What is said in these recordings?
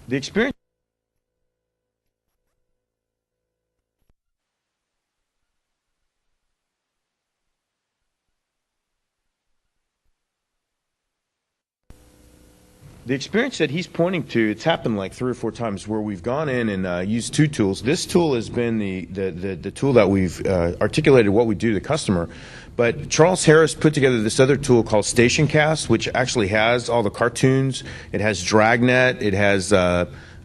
The experience. The experience that he's pointing to, it's happened like 3 or 4 times where we've gone in and used 2 tools. This tool has been the tool that we've articulated what we do to the customer. But Charles Harris put together this other tool called StationCast, which actually has all the cartoons. It has Dragnet. It has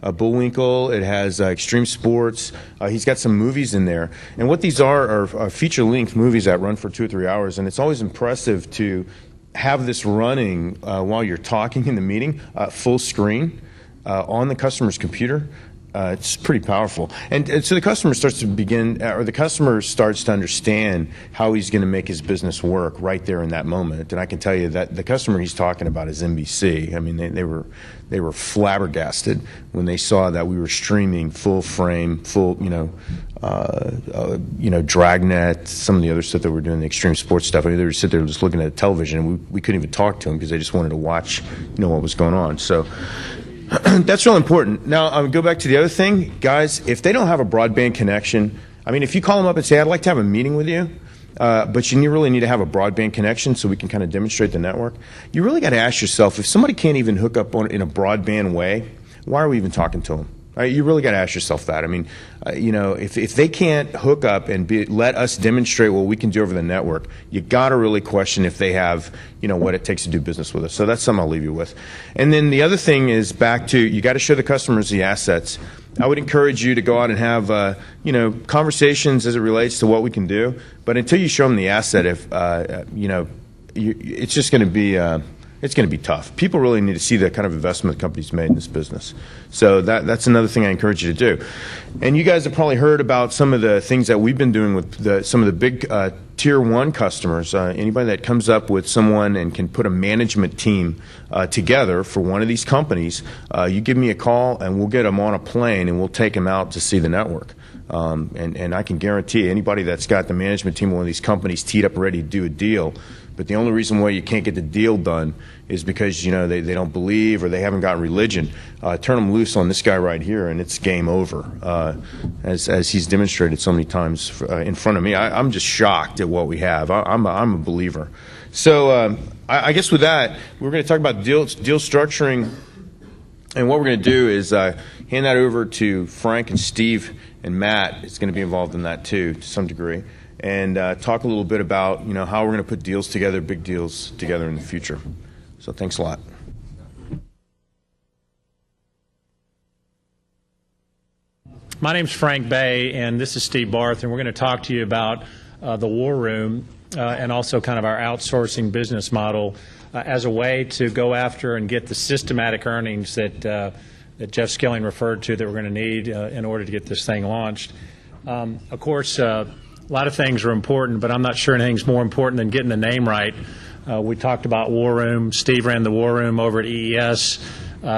Bullwinkle. It has Extreme Sports. He's got some movies in there. And what these are feature-length movies that run for 2 or 3 hours. And it's always impressive to have this running while you're talking in the meeting, full screen on the customer's computer. It's pretty powerful. And so the customer starts to begin, or the customer starts to understand how he's going to make his business work right there in that moment. And I can tell you that the customer he's talking about is NBC. I mean, they were flabbergasted when they saw that we were streaming full frame, full, Dragnet, some of the other stuff that we're doing, the extreme sports stuff. I mean, they would sit there just looking at television, and we couldn't even talk to them because they just wanted to watch, what was going on. So that's real important. Now, I'll go back to the other thing. Guys, if they don't have a broadband connection, I mean, if you call them up and say, I'd like to have a meeting with you, but you really need to have a broadband connection so we can kind of demonstrate the network, you really got to ask yourself, if somebody can't even hook up in a broadband way, why are we even talking to them? You really got to ask yourself that. I mean, if they can't hook up and let us demonstrate what we can do over the network, you got to really question if they have, what it takes to do business with us. So that's something I'll leave you with. And then the other thing is back to, you got to show the customers the assets. I would encourage you to go out and have, conversations as it relates to what we can do. But until you show them the asset, it's just going to be. It's going to be tough. People really need to see the kind of investment the company's made in this business. So that's another thing I encourage you to do. And you guys have probably heard about some of the things that we've been doing with some of the big Tier 1 customers. Anybody that comes up with someone and can put a management team together for one of these companies, you give me a call and we'll get them on a plane and we'll take them out to see the network. And I can guarantee anybody that's got the management team of one of these companies teed up ready to do a deal, but the only reason why you can't get the deal done is because they don't believe or they haven't got religion. Turn them loose on this guy right here, and it's game over. As he's demonstrated so many times in front of me, I'm just shocked at what we have. I'm a believer. So I guess with that, we're going to talk about deal structuring, and what we're going to do is hand that over to Frank and Steve, and Matt is going to be involved in that too to some degree. And talk a little bit about how we're going to put deals together, big deals together in the future. So thanks a lot. My name's Frank Bay, and this is Steve Barth, and we're going to talk to you about the War Room and also kind of our outsourcing business model as a way to go after and get the systematic earnings that Jeff Skilling referred to that we're going to need in order to get this thing launched. Of course, a lot of things are important, but I'm not sure anything's more important than getting the name right. We talked about War Room. Steve ran the War Room over at EES.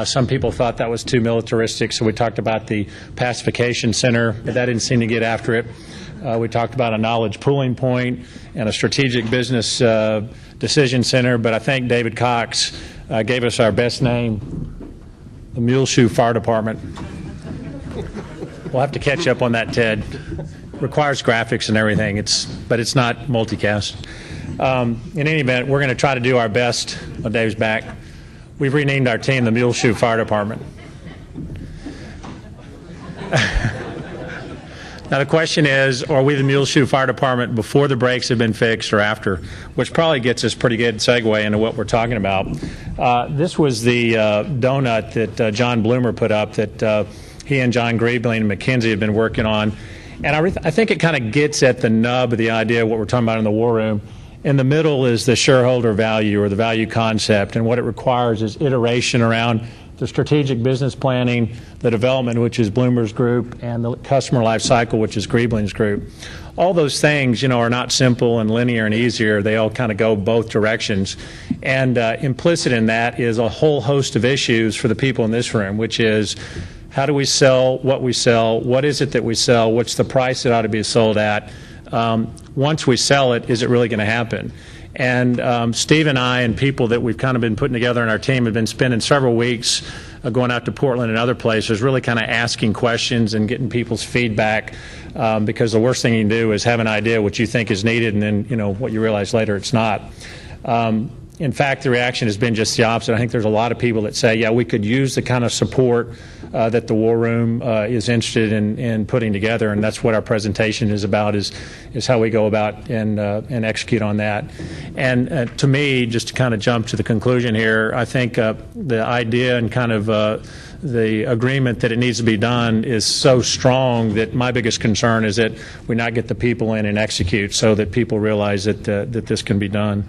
Some people thought that was too militaristic, so we talked about the Pacification Center. That didn't seem to get after it. We talked about a knowledge pooling point and a strategic business decision center, but I think David Cox gave us our best name, the Muleshoe Fire Department. We'll have to catch up on that, Ted. Requires graphics and everything, but it's not multicast. In any event, we're going to try to do our best. Well, Dave's back. We've renamed our team the Muleshoe Fire Department. Now the question is, are we the Muleshoe Fire Department before the brakes have been fixed or after? Which probably gets us pretty good segue into what we're talking about. This was the donut that John Bloomer put up that he and John Griebling and McKinsey have been working on. And I think it kind of gets at the nub of the idea of what we're talking about in the War Room. In the middle is the shareholder value or the value concept, and what it requires is iteration around the strategic business planning, the development, which is Bloomer's group, and the customer life cycle, which is Griebling's group. All those things, are not simple and linear and easier. They all kind of go both directions. And implicit in that is a whole host of issues for the people in this room, which is how do we sell what we sell? What is it that we sell? What's the price it ought to be sold at? Once we sell it, is it really going to happen? And Steve and I and people that we've kind of been putting together in our team have been spending several weeks going out to Portland and other places, really kind of asking questions and getting people's feedback, because the worst thing you can do is have an idea what you think is needed, and then what you realize later it's not. In fact, the reaction has been just the opposite. I think there's a lot of people that say, yeah, we could use the kind of support that the War Room is interested in putting together, and that's what our presentation is about, is how we go about and execute on that. And to me, just to kind of jump to the conclusion here, I think the idea and kind of the agreement that it needs to be done is so strong that my biggest concern is that we not get the people in and execute so that people realize that this can be done.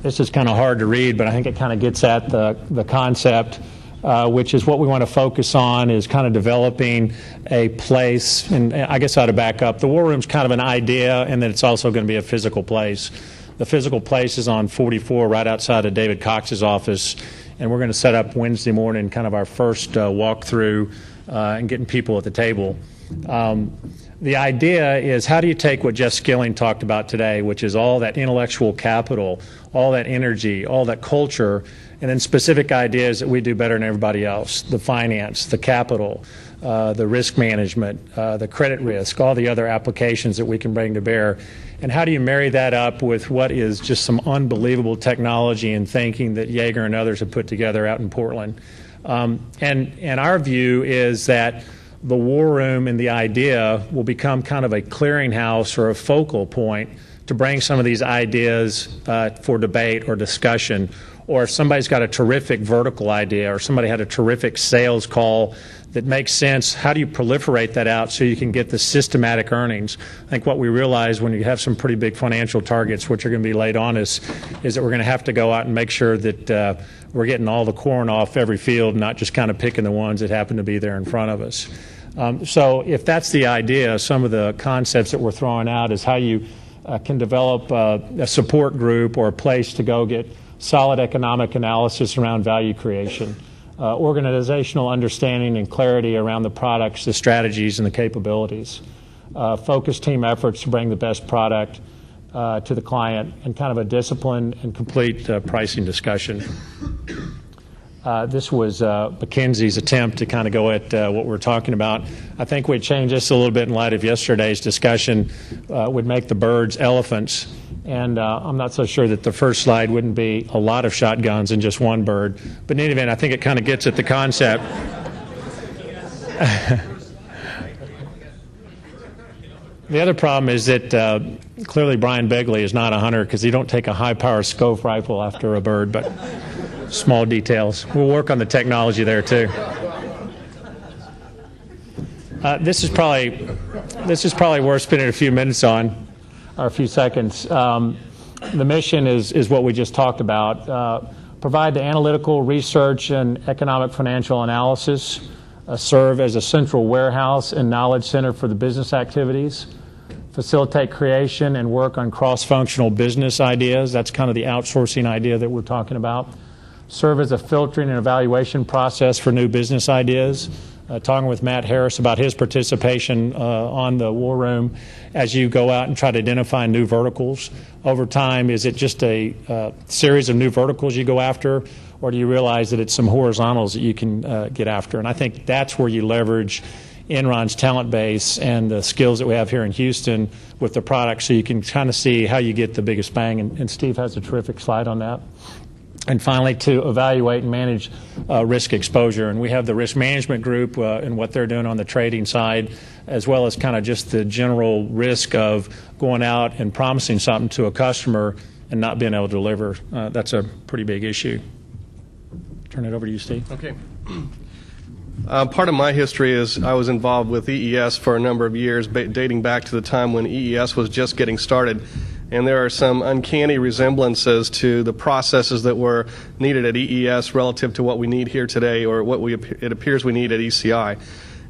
This is kind of hard to read, but I think it kind of gets at the concept, which is what we want to focus on is kind of developing a place. And I guess I ought to back up. The War Room's kind of an idea, and then it's also going to be a physical place. The physical place is on 44 right outside of David Cox's office, and we're going to set up Wednesday morning kind of our first walkthrough and getting people at the table. The idea is, how do you take what Jeff Skilling talked about today, which is all that intellectual capital, all that energy, all that culture, and then specific ideas that we do better than everybody else, the finance, the capital, the risk management, the credit risk, all the other applications that we can bring to bear. And how do you marry that up with what is just some unbelievable technology and thinking that Yeager and others have put together out in Portland? And our view is that the War Room and the idea will become kind of a clearinghouse or a focal point to bring some of these ideas for debate or discussion. Or if somebody's got a terrific vertical idea or somebody had a terrific sales call that makes sense, how do you proliferate that out so you can get the systematic earnings? I think what we realize when you have some pretty big financial targets, which are going to be laid on us, is that we're going to have to go out and make sure that we're getting all the corn off every field, not just kind of picking the ones that happen to be there in front of us. So if that's the idea, some of the concepts that we're throwing out is how you can develop a support group or a place to go get solid economic analysis around value creation, organizational understanding and clarity around the products, the strategies, and the capabilities, focused team efforts to bring the best product to the client, and kind of a disciplined and complete pricing discussion. This was McKinsey's attempt to kind of go at what we're talking about. I think we'd change this a little bit in light of yesterday's discussion. Would make the birds elephants. And I'm not so sure that the first slide wouldn't be a lot of shotguns and just one bird. But in any event, I think it kind of gets at the concept. The other problem is that clearly Brian Begley is not a hunter because he don't take a high-power scope rifle after a bird, but small details. We'll work on the technology there too. This is probably worth spending a few minutes on, or a few seconds. The mission is what we just talked about. Provide the analytical research and economic financial analysis, serve as a central warehouse and knowledge center for the business activities, facilitate creation and work on cross-functional business ideas. That's kind of the outsourcing idea that we're talking about. Serve as a filtering and evaluation process for new business ideas. Talking with Matt Harris about his participation on the War Room as you go out and try to identify new verticals. Over time, is it just a series of new verticals you go after, or do you realize that it's some horizontals that you can get after? And I think that's where you leverage Enron's talent base and the skills that we have here in Houston with the product, so you can kind of see how you get the biggest bang. And Steve has a terrific slide on that. And finally, to evaluate and manage risk exposure. And we have the risk management group and what they're doing on the trading side, as well as kind of just the general risk of going out and promising something to a customer and not being able to deliver. That's a pretty big issue. Turn it over to you, Steve. Okay. Part of my history is I was involved with EES for a number of years, dating back to the time when EES was just getting started. And there are some uncanny resemblances to the processes that were needed at EES relative to what we need here today, or what it appears we need at ECI.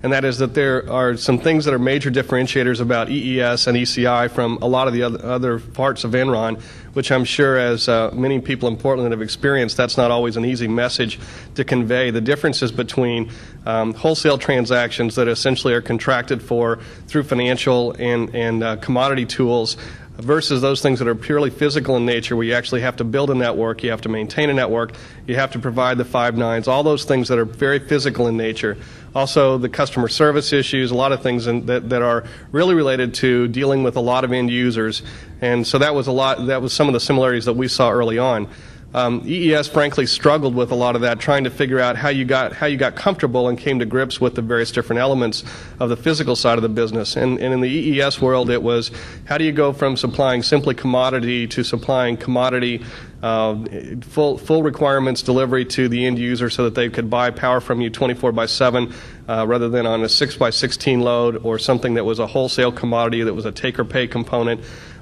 And that is that there are some things that are major differentiators about EES and ECI from a lot of the other parts of Enron, which I'm sure, as many people in Portland have experienced, that's not always an easy message to convey. The differences between wholesale transactions that essentially are contracted for through financial and commodity tools versus those things that are purely physical in nature, where you actually have to build a network, you have to maintain a network, you have to provide the 5 nines, all those things that are very physical in nature. Also, the customer service issues, a lot of things that are really related to dealing with a lot of end users. And so that was some of the similarities that we saw early on. EES frankly struggled with a lot of that, trying to figure out how you got comfortable and came to grips with the various different elements of the physical side of the business. And in the EES world, it was how do you go from supplying simply commodity to supplying commodity full requirements delivery to the end user so that they could buy power from you 24/7 rather than on a 6x16 load or something that was a wholesale commodity that was a take or pay component.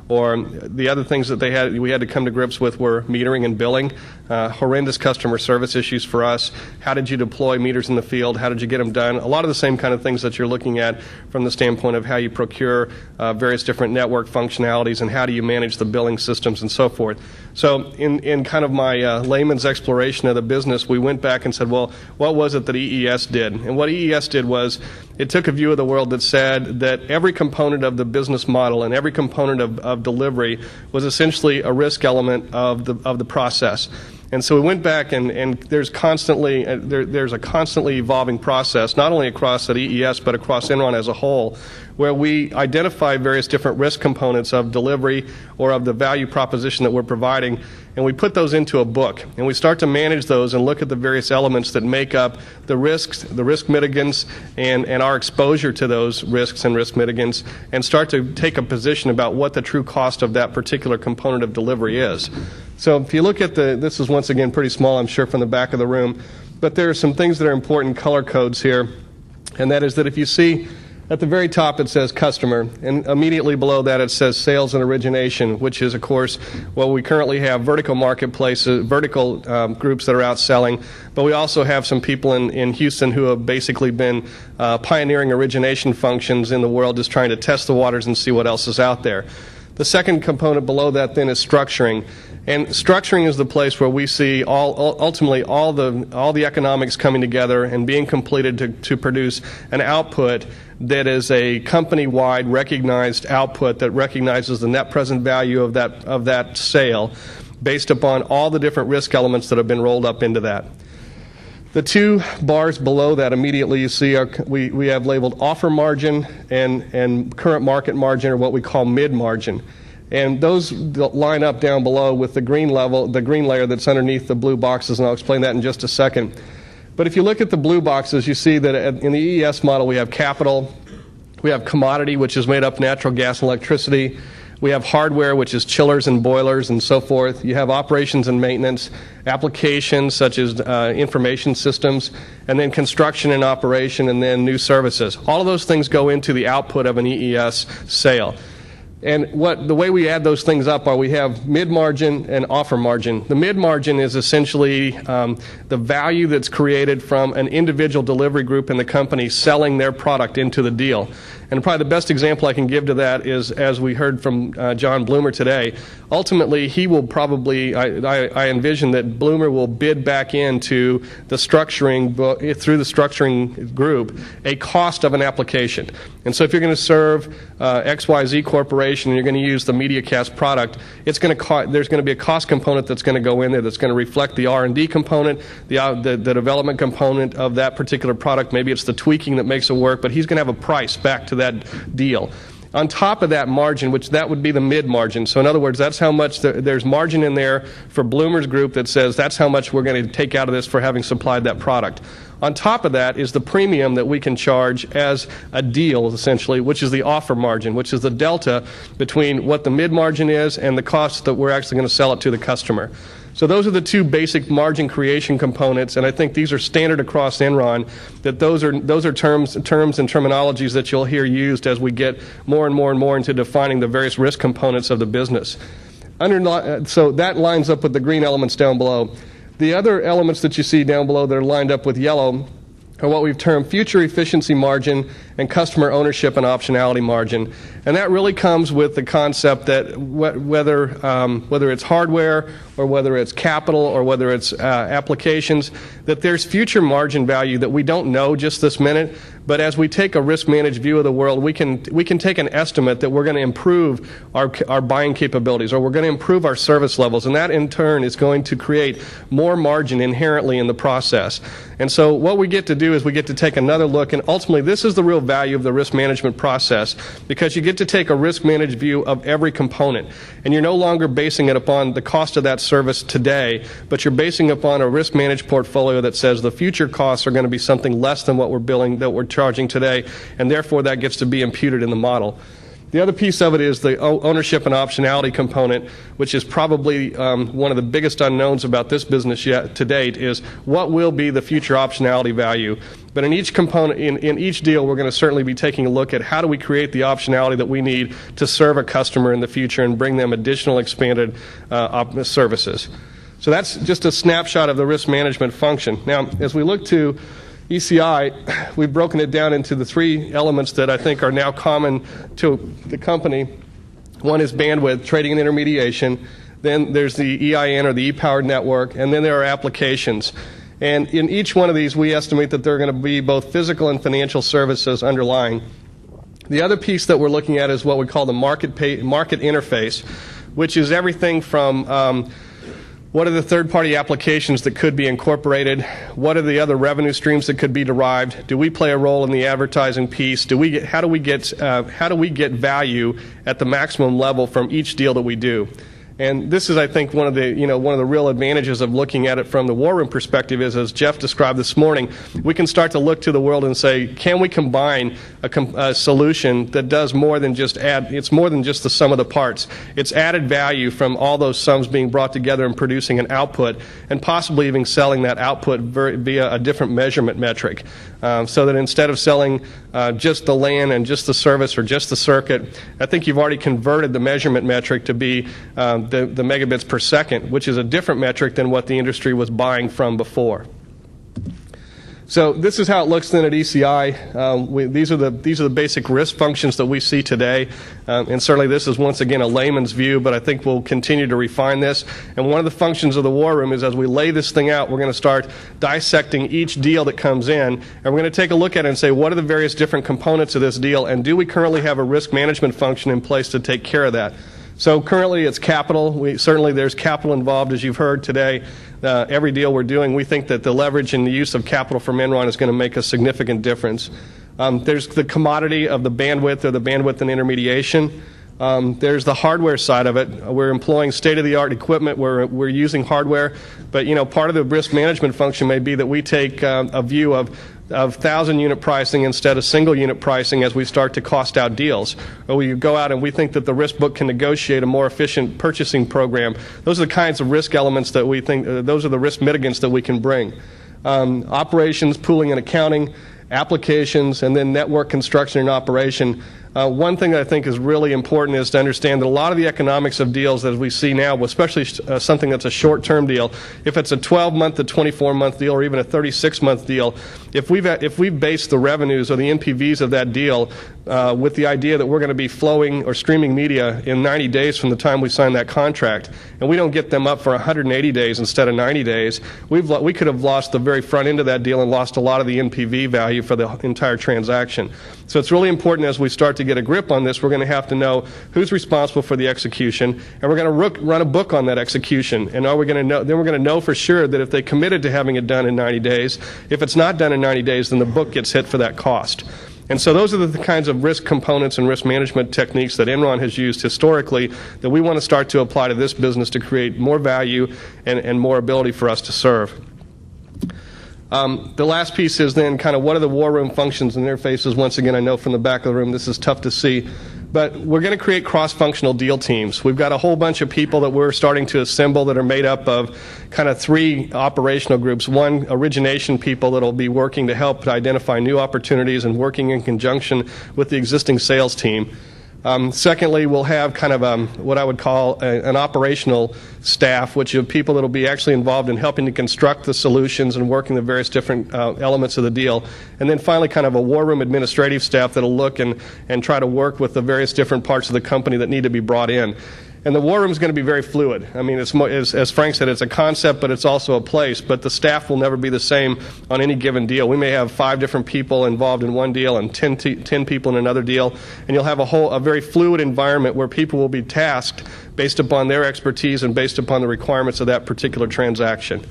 Or the other things that we had to come to grips with were metering and billing, horrendous customer service issues for us. How did you deploy meters in the field? How did you get them done? A lot of the same kind of things that you're looking at from the standpoint of how you procure various different network functionalities and how do you manage the billing systems and so forth. So in kind of my layman's exploration of the business, we went back and said, well, what was it that EES did? And what EES did was it took a view of the world that said that every component of the business model and every component of delivery was essentially a risk element of the process. And so we went back, and there's a constantly evolving process, not only across at EES but across Enron as a whole, where we identify various different risk components of delivery or of the value proposition that we're providing, and we put those into a book, and we start to manage those and look at the various elements that make up the risks, the risk mitigants, and our exposure to those risks and risk mitigants, and start to take a position about what the true cost of that particular component of delivery is. So if you look at this is once again pretty small, I'm sure, from the back of the room, but there are some things that are important color codes here, and that is that if you see at the very top it says customer, and immediately below that it says sales and origination, which is, of course, well, we currently have vertical marketplaces, vertical groups that are out selling, but we also have some people in Houston who have basically been pioneering origination functions in the world, just trying to test the waters and see what else is out there. The second component below that then is structuring. And structuring is the place where we see ultimately all the economics coming together and being completed to produce an output that is a company-wide recognized output that recognizes the net present value of that sale based upon all the different risk elements that have been rolled up into that. The 2 bars below that immediately you see we have labeled offer margin and current market margin, or what we call mid margin. And those line up down below with the green layer that's underneath the blue boxes, and I'll explain that in just a second. But if you look at the blue boxes, you see that in the EES model we have capital, we have commodity, which is made up of natural gas and electricity, we have hardware, which is chillers and boilers and so forth, you have operations and maintenance, applications such as information systems, and then construction and operation, and then new services. All of those things go into the output of an EES sale. And the way we add those things up are we have mid-margin and offer margin. The mid-margin is essentially the value that's created from an individual delivery group in the company selling their product into the deal. And probably the best example I can give to that is, as we heard from John Bloomer today, ultimately he will probably, I envision that Bloomer will bid back into the structuring, through the structuring group, a cost of an application. And so if you're going to serve XYZ Corporation and you're going to use the MediaCast product, there's going to be a cost component that's going to go in there that's going to reflect the R&D component, the development component of that particular product. Maybe it's the tweaking that makes it work, but he's going to have a price back to that deal. On top of that margin, which that would be the mid-margin. So in other words, that's how much there's margin in there for Bloomer's group that says that's how much we're going to take out of this for having supplied that product. On top of that is the premium that we can charge as a deal, essentially, which is the offer margin, which is the delta between what the mid-margin is and the cost that we're actually going to sell it to the customer. So those are the 2 basic margin creation components, and I think these are standard across Enron, that those are terms and terminologies that you'll hear used as we get more and more and more into defining the various risk components of the business. So that lines up with the green elements down below. The other elements that you see down below that are lined up with yellow are what we've termed future efficiency margin and customer ownership and optionality margin. And that really comes with the concept that whether it's hardware or whether it's capital or whether it's applications, that there's future margin value that we don't know just this minute. But as we take a risk-managed view of the world, we can take an estimate that we're going to improve our buying capabilities, or we're going to improve our service levels, and that in turn is going to create more margin inherently in the process. And so what we get to do is we get to take another look, and ultimately this is the real value of the risk management process, because you get to take a risk-managed view of every component, and you're no longer basing it upon the cost of that service today, but you're basing it upon a risk-managed portfolio that says the future costs are going to be something less than what we're charging today, and therefore that gets to be imputed in the model. The other piece of it is the ownership and optionality component, which is probably one of the biggest unknowns about this business yet to date, is what will be the future optionality value. But in each component, in each deal, we're going to certainly be taking a look at how do we create the optionality that we need to serve a customer in the future and bring them additional expanded services. So that's just a snapshot of the risk management function. Now, as we look to ECI, we've broken it down into the three elements that I think are now common to the company. One is bandwidth, trading and intermediation. Then there's the EIN, or the e-powered network, and then there are applications. And in each one of these, we estimate that there are going to be both physical and financial services underlying. The other piece that we're looking at is what we call the market interface, which is everything from what are the third-party applications that could be incorporated? What are the other revenue streams that could be derived? Do we play a role in the advertising piece? How do we get value at the maximum level from each deal that we do? And this is, I think, one of the real advantages of looking at it from the war room perspective is, as Jeff described this morning, we can start to look to the world and say, can we combine a solution that does more than just it's more than just the sum of the parts. It's added value from all those sums being brought together and producing an output, and possibly even selling that output via a different measurement metric. So that instead of selling just the LAN and just the service or just the circuit, I think you've already converted the measurement metric to be the megabits per second, which is a different metric than what the industry was buying from before. So this is how it looks then at ECI. These are the basic risk functions that we see today, and certainly this is once again a layman's view, but I think we'll continue to refine this. And one of the functions of the war room is, as we lay this thing out, we're going to start dissecting each deal that comes in, and we're going to take a look at it and say, what are the various different components of this deal, and do we currently have a risk management function in place to take care of that? So currently it's capital. Certainly there's capital involved, as you've heard today. Every deal we're doing, we think that the leverage and the use of capital from Enron is going to make a significant difference. There's the commodity of the bandwidth, or the bandwidth and intermediation. There's the hardware side of it. We're employing state-of-the-art equipment. We're using hardware. But, part of the risk management function may be that we take a view of 1,000-unit pricing instead of single-unit pricing as we start to cost out deals. Or we go out and we think that the risk book can negotiate a more efficient purchasing program. Those are the kinds of risk elements that we think, those are the risk mitigants that we can bring. Operations, pooling and accounting, applications, and then network construction and operation. One thing that I think is really important is to understand that a lot of the economics of deals that we see now, especially something that's a short-term deal, if it's a 12-month to 24-month deal or even a 36-month deal, if we've based the revenues or the NPVs of that deal with the idea that we're going to be flowing or streaming media in 90 days from the time we sign that contract, and we don't get them up for 180 days instead of 90 days, we could have lost the very front end of that deal and lost a lot of the NPV value for the entire transaction. So it's really important, as we start to get a grip on this, we're going to have to know who's responsible for the execution, and we're going to run a book on that execution. And then we're going to know for sure that if they committed to having it done in 90 days, if it's not done in 90 days, then the book gets hit for that cost. And so those are the kinds of risk components and risk management techniques that Enron has used historically that we want to start to apply to this business to create more value and more ability for us to serve. The last piece is then kind of what are the war room functions and interfaces. Once again, I know from the back of the room this is tough to see, but we're going to create cross-functional deal teams. We've got a whole bunch of people that we're starting to assemble that are made up of kind of three operational groups. One, origination people that will be working to help identify new opportunities and working in conjunction with the existing sales team. Secondly, we'll have kind of what I would call an operational staff, which are people that will be actually involved in helping to construct the solutions and working the various different elements of the deal. And then finally, kind of a war room administrative staff that will look and try to work with the various different parts of the company that need to be brought in. And the war room is going to be very fluid. I mean, it's more, as Frank said, it's a concept, but it's also a place. But the staff will never be the same on any given deal. We may have 5 different people involved in one deal and 10 people in another deal, and you'll have a very fluid environment where people will be tasked based upon their expertise and based upon the requirements of that particular transaction.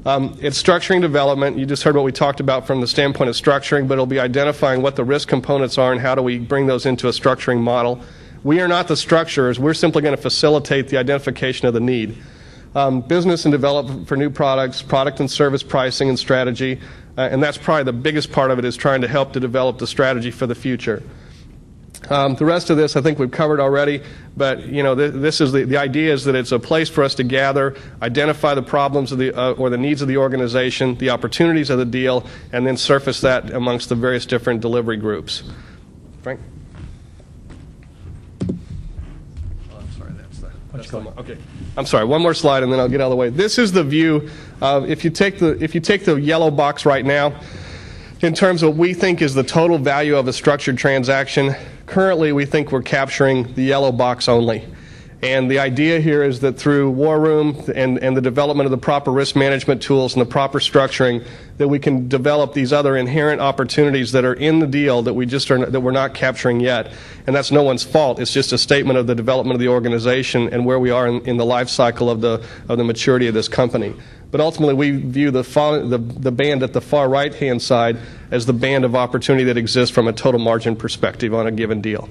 It's structuring development. You just heard what we talked about from the standpoint of structuring, but it'll be identifying what the risk components are and how do we bring those into a structuring model. We are not the structurers. We're simply going to facilitate the identification of the need. Business and development for new products, product and service pricing and strategy, and that's probably the biggest part of it, is trying to help to develop the strategy for the future. The rest of this I think we've covered already, but this is the idea is that it's a place for us to gather, identify the problems of or the needs of the organization, the opportunities of the deal, and then surface that amongst the various different delivery groups. Frank? Okay. I'm sorry. One more slide, and then I'll get out of the way. This is the view. If you take the yellow box right now, in terms of what we think is the total value of a structured transaction, currently we think we're capturing the yellow box only. And the idea here is that through War Room and the development of the proper risk management tools and the proper structuring, that we can develop these other inherent opportunities that are in the deal that we're not capturing yet. And that's no one's fault. It's just a statement of the development of the organization and where we are in the life cycle of the maturity of this company. But ultimately, we view the band at the far right-hand side as the band of opportunity that exists from a total margin perspective on a given deal.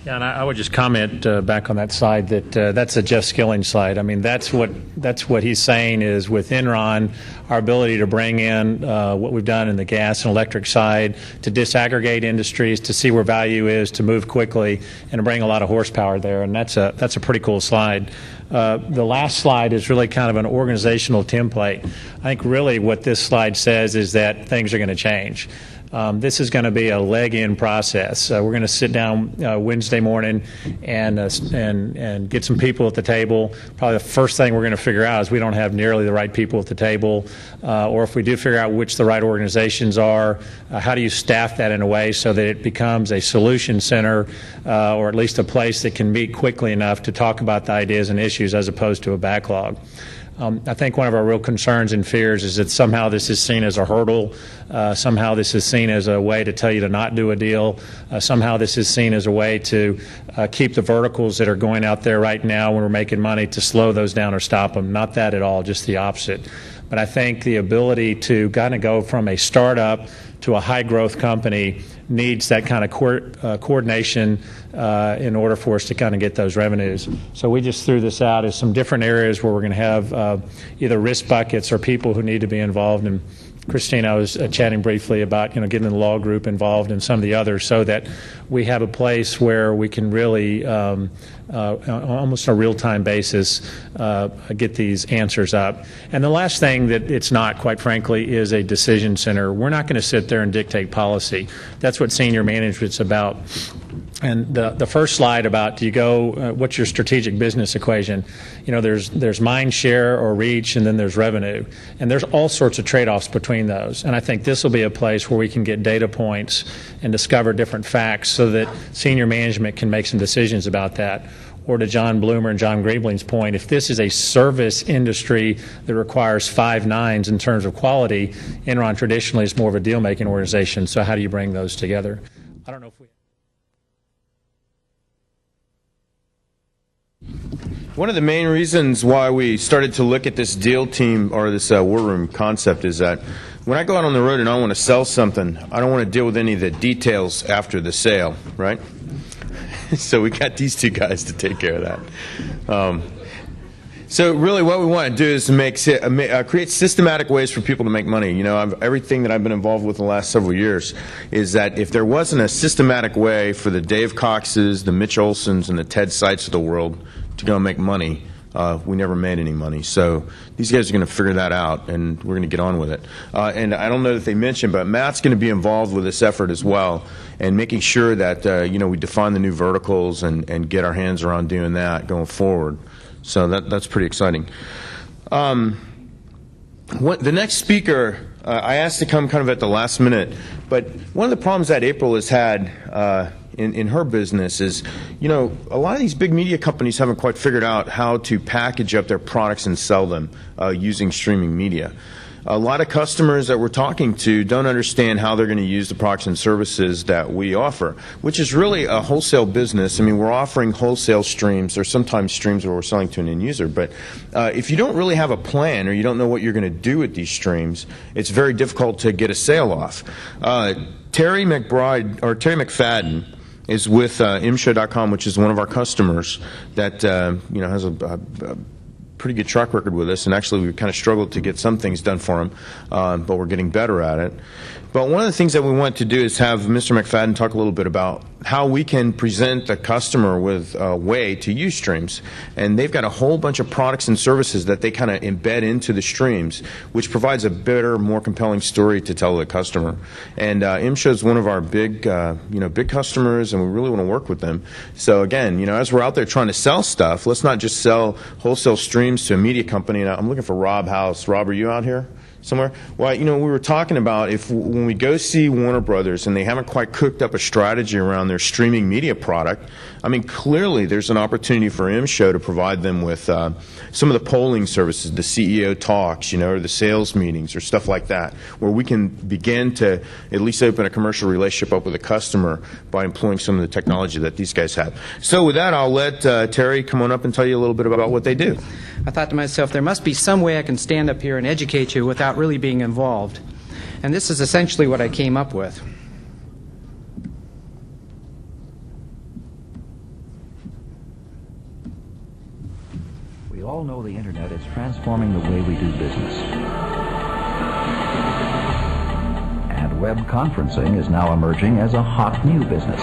Yeah, and I would just comment back on that slide that that's a Jeff Skilling slide. I mean, that's what he's saying is with Enron, our ability to bring in what we've done in the gas and electric side, to disaggregate industries, to see where value is, to move quickly, and to bring a lot of horsepower there. And that's a pretty cool slide. The last slide is really kind of an organizational template. I think really what this slide says is that things are going to change. This is going to be a leg-in process. We're going to sit down Wednesday morning and get some people at the table. Probably the first thing we're going to figure out is we don't have nearly the right people at the table, or if we do figure out which the right organizations are, how do you staff that in a way so that it becomes a solution center, or at least a place that can meet quickly enough to talk about the ideas and issues as opposed to a backlog. I think one of our real concerns and fears is that somehow this is seen as a hurdle, somehow this is seen as a way to tell you to not do a deal, somehow this is seen as a way to keep the verticals that are going out there right now when we're making money, to slow those down or stop them. Not that at all, just the opposite. But I think the ability to kind of go from a startup to a high-growth company needs that kind of coordination in order for us to kind of get those revenues. So we just threw this out as some different areas where we're going to have either risk buckets or people who need to be involved. And Christine, I was chatting briefly about getting the law group involved and some of the others, so that we have a place where we can really, almost on a real-time basis, get these answers up. And the last thing that it's not, quite frankly, is a decision center. We're not going to sit there and dictate policy. That's what senior management's about. And the first slide about what's your strategic business equation? There's mind share or reach, and then there's revenue. And there's all sorts of trade-offs between those. And I think this will be a place where we can get data points and discover different facts so that senior management can make some decisions about that. Or to John Bloomer and John Griebling's point, if this is a service industry that requires 5 nines in terms of quality, Enron traditionally is more of a deal-making organization. So how do you bring those together? I don't know if we... One of the main reasons why we started to look at this deal team or this war room concept is that when I go out on the road and I want to sell something, I don't want to deal with any of the details after the sale, right? So we got these two guys to take care of that. So really what we want to do is create systematic ways for people to make money. Everything that I've been involved with in the last several years is that if there wasn't a systematic way for the Dave Coxes, the Mitch Olsons, and the Ted Seitz of the world to go make money, we never made any money. So these guys are going to figure that out, and we're going to get on with it. And I don't know that they mentioned, but Matt's going to be involved with this effort as well, and making sure that we define the new verticals and get our hands around doing that going forward. So that's pretty exciting. The next speaker, I asked to come kind of at the last minute, but one of the problems that April has had in her business is, a lot of these big media companies haven't quite figured out how to package up their products and sell them using streaming media. A lot of customers that we're talking to don't understand how they're going to use the products and services that we offer, which is really a wholesale business. I mean, we're offering wholesale streams, or sometimes streams where we're selling to an end user. But if you don't really have a plan, or you don't know what you're going to do with these streams, it's very difficult to get a sale off. Terry McFadden is with mshow.com, which is one of our customers that has a pretty good track record with us, and actually we kind of struggled to get some things done for him, but we're getting better at it. But one of the things that we want to do is have Mr. McFadden talk a little bit about how we can present the customer with a way to use streams. And they've got a whole bunch of products and services that they kind of embed into the streams, which provides a better, more compelling story to tell the customer. And MShow is one of our big customers, and we really want to work with them. So again, as we're out there trying to sell stuff, let's not just sell wholesale streams to a media company. And I'm looking for Rob House. Rob, are you out here somewhere? Well, we were talking about when we go see Warner Brothers and they haven't quite cooked up a strategy around their streaming media product, I mean, clearly there's an opportunity for MShow to provide them with some of the polling services, the CEO talks, or the sales meetings or stuff like that, where we can begin to at least open a commercial relationship up with a customer by employing some of the technology that these guys have. So with that, I'll let Terry come on up and tell you a little bit about what they do. I thought to myself, there must be some way I can stand up here and educate you without really being involved. And this is essentially what I came up with. We all know the internet is transforming the way we do business. And web conferencing is now emerging as a hot new business.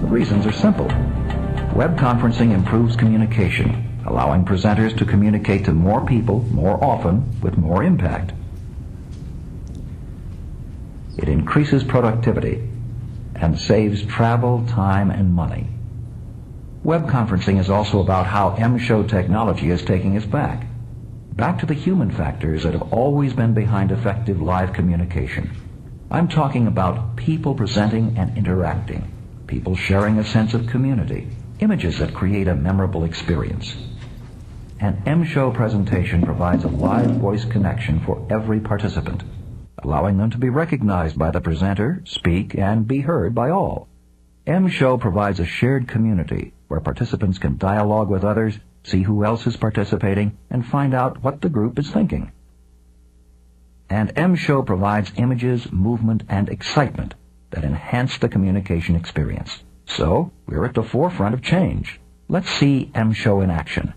The reasons are simple. Web conferencing improves communication, allowing presenters to communicate to more people more often with more impact. It increases productivity and saves travel, time, and money. Web conferencing is also about how MShow technology is taking us back to the human factors that have always been behind effective live communication. I'm talking about people presenting and interacting, people sharing a sense of community, images that create a memorable experience. An MShow presentation provides a live voice connection for every participant, allowing them to be recognized by the presenter, speak, and be heard by all. MShow provides a shared community where participants can dialogue with others, see who else is participating, and find out what the group is thinking. And MShow provides images, movement, and excitement that enhance the communication experience. So, we're at the forefront of change. Let's see MShow in action.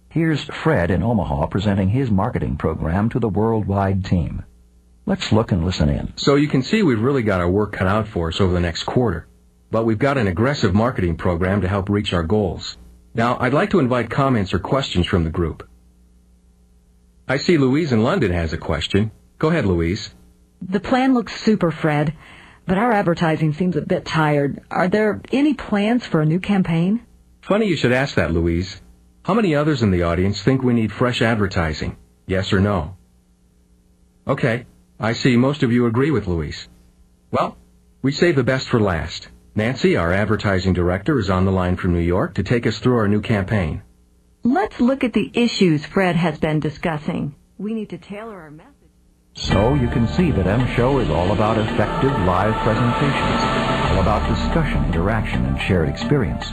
Here's Fred in Omaha presenting his marketing program to the worldwide team. Let's look and listen in. So you can see we've really got our work cut out for us over the next quarter. But we've got an aggressive marketing program to help reach our goals. Now, I'd like to invite comments or questions from the group. I see Louise in London has a question. Go ahead, Louise. The plan looks super, Fred, but our advertising seems a bit tired. Are there any plans for a new campaign? Funny you should ask that, Louise. How many others in the audience think we need fresh advertising? Yes or no? Okay, I see most of you agree with Louise. Well, we save the best for last. Nancy, our advertising director, is on the line from New York to take us through our new campaign. Let's look at the issues Fred has been discussing. We need to tailor our message. So you can see that MShow is all about effective live presentations, all about discussion, interaction, and shared experience.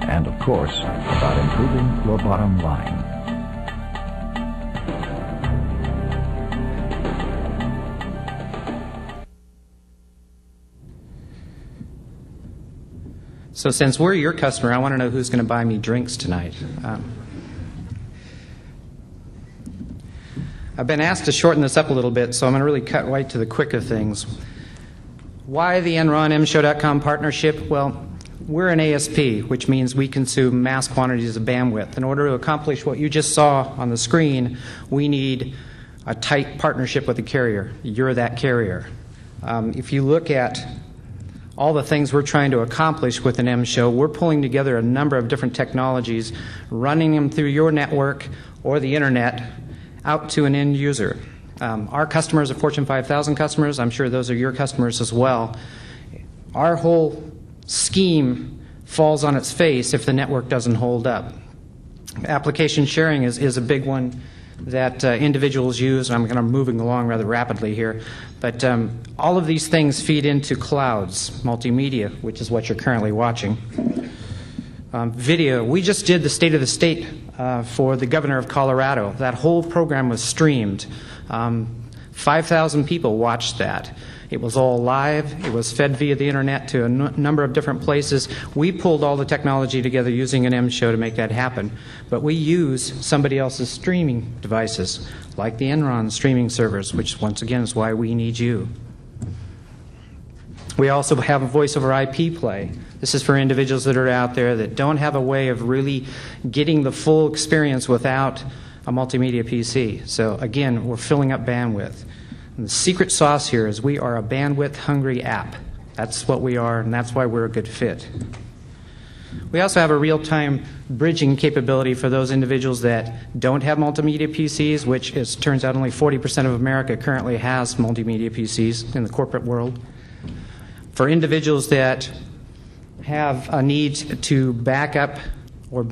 And, of course, about improving your bottom line. So since we're your customer, I want to know who's going to buy me drinks tonight. I've been asked to shorten this up a little bit, so I'm going to really cut right to the quick of things. Why the Enron MShow.com partnership? Well, We're an ASP, which means we consume mass quantities of bandwidth. In order to accomplish what you just saw on the screen, we need a tight partnership with the carrier. You're that carrier. If you look at all the things we're trying to accomplish with an M-Show, we're pulling together a number of different technologies, running them through your network or the internet out to an end user. Our customers are Fortune 5000 customers. I'm sure those are your customers as well. Our whole scheme falls on its face if the network doesn't hold up. Application sharing is a big one that individuals use. I'm going to moving along rather rapidly here. But all of these things feed into clouds, multimedia, which is what you're currently watching. Video. We just did the State of the State for the governor of Colorado. That whole program was streamed. 5,000 people watched that. It was all live. It was fed via the internet to a number of different places. We pulled all the technology together using an M-Show to make that happen. But we use somebody else's streaming devices, like the Enron streaming servers, which once again is why we need you. We also have a voice over IP play. This is for individuals that are out there that don't have a way of really getting the full experience without a multimedia PC. So again, we're filling up bandwidth. And the secret sauce here is we are a bandwidth-hungry app. That's what we are, and that's why we're a good fit. We also have a real-time bridging capability for those individuals that don't have multimedia PCs, which turns out only 40% of America currently has multimedia PCs in the corporate world. For individuals that have a need to back up or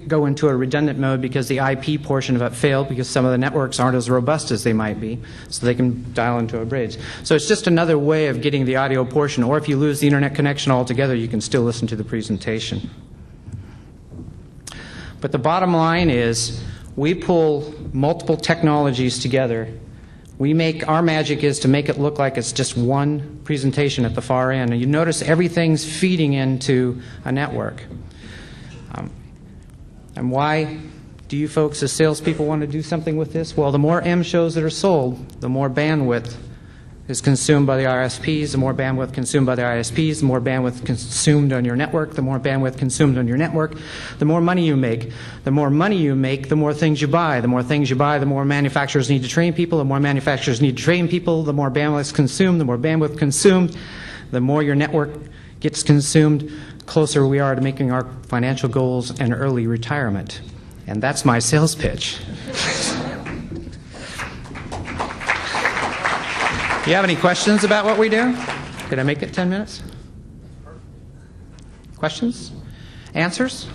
go into a redundant mode because the IP portion of it failed because some of the networks aren't as robust as they might be, so they can dial into a bridge. So it's just another way of getting the audio portion, or if you lose the internet connection altogether, you can still listen to the presentation. But the bottom line is we pull multiple technologies together. Our magic is to make it look like it's just one presentation at the far end. And you notice everything's feeding into a network. And why do you folks as salespeople want to do something with this? Well, the more M-Shows that are sold, the more bandwidth is consumed by the ISPs, the more bandwidth consumed by the ISPs, the more bandwidth consumed on your network, the more bandwidth consumed on your network, the more money you make. The more money you make, the more things you buy. The more things you buy, the more manufacturers need to train people. The more manufacturers need to train people, the more bandwidth is consumed. The more bandwidth consumed, the more your network gets consumed. Closer we are to making our financial goals and early retirement. And that's my sales pitch. Do you have any questions about what we do? Did I make it 10 minutes? Questions? Answers?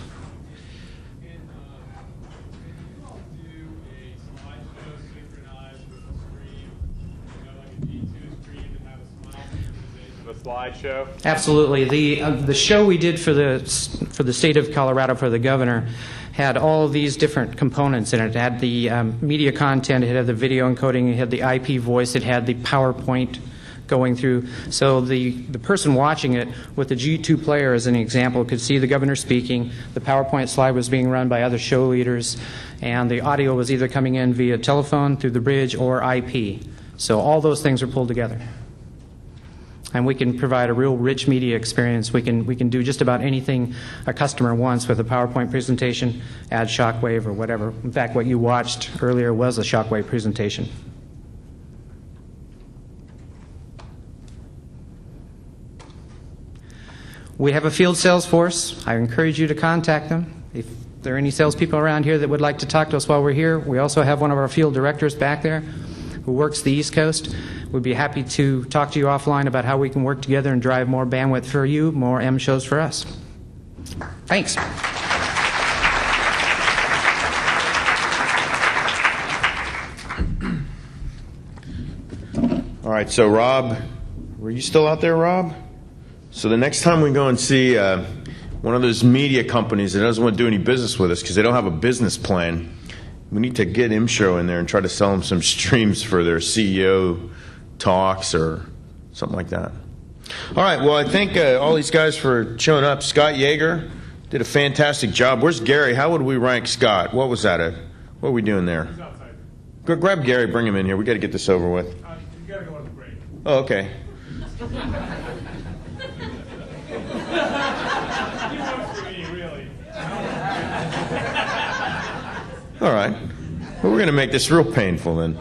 Slideshow? Absolutely. The show we did for the state of Colorado for the governor had all of these different components in it. It had the media content, it had the video encoding, it had the IP voice, it had the PowerPoint going through. So the person watching it with the G2 player as an example could see the governor speaking, the PowerPoint slide was being run by other show leaders, and the audio was either coming in via telephone through the bridge or IP. So all those things are pulled together. And we can provide a real rich media experience. We can do just about anything a customer wants with a PowerPoint presentation, add shockwave or whatever. In fact, what you watched earlier was a shockwave presentation. We have a field sales force. I encourage you to contact them. If there are any salespeople around here that would like to talk to us while we're here, we also have one of our field directors back there who works the East Coast. We'd be happy to talk to you offline about how we can work together and drive more bandwidth for you, more M-Shows for us. Thanks. All right, so Rob, were you still out there, Rob? So the next time we go and see one of those media companies that doesn't want to do any business with us because they don't have a business plan, we need to get M-Show in there and try to sell them some streams for their CEO talks or something like that. All right, well, I thank all these guys for showing up. Scott Yeager did a fantastic job. Where's Gary? How would we rank Scott? What was that? What are we doing there? He's outside. Go grab Gary, bring him in here. We got to get this over with. You got to go on the break. Oh, okay. All right. Well, we're going to make this real painful then.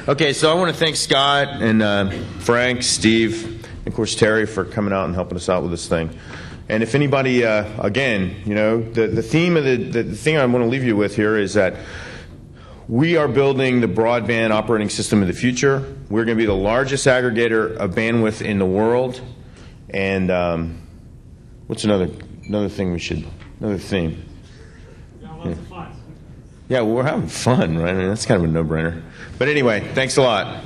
Okay, so I want to thank Scott and Frank, Steve, and of course Terry for coming out and helping us out with this thing. And if anybody, again, you know, the theme of the thing I want to leave you with here is that we are building the broadband operating system of the future. We're going to be the largest aggregator of bandwidth in the world. And what's another thing we should, another theme? Yeah, well, we're having fun, right? I mean, that's kind of a no-brainer. But anyway, thanks a lot.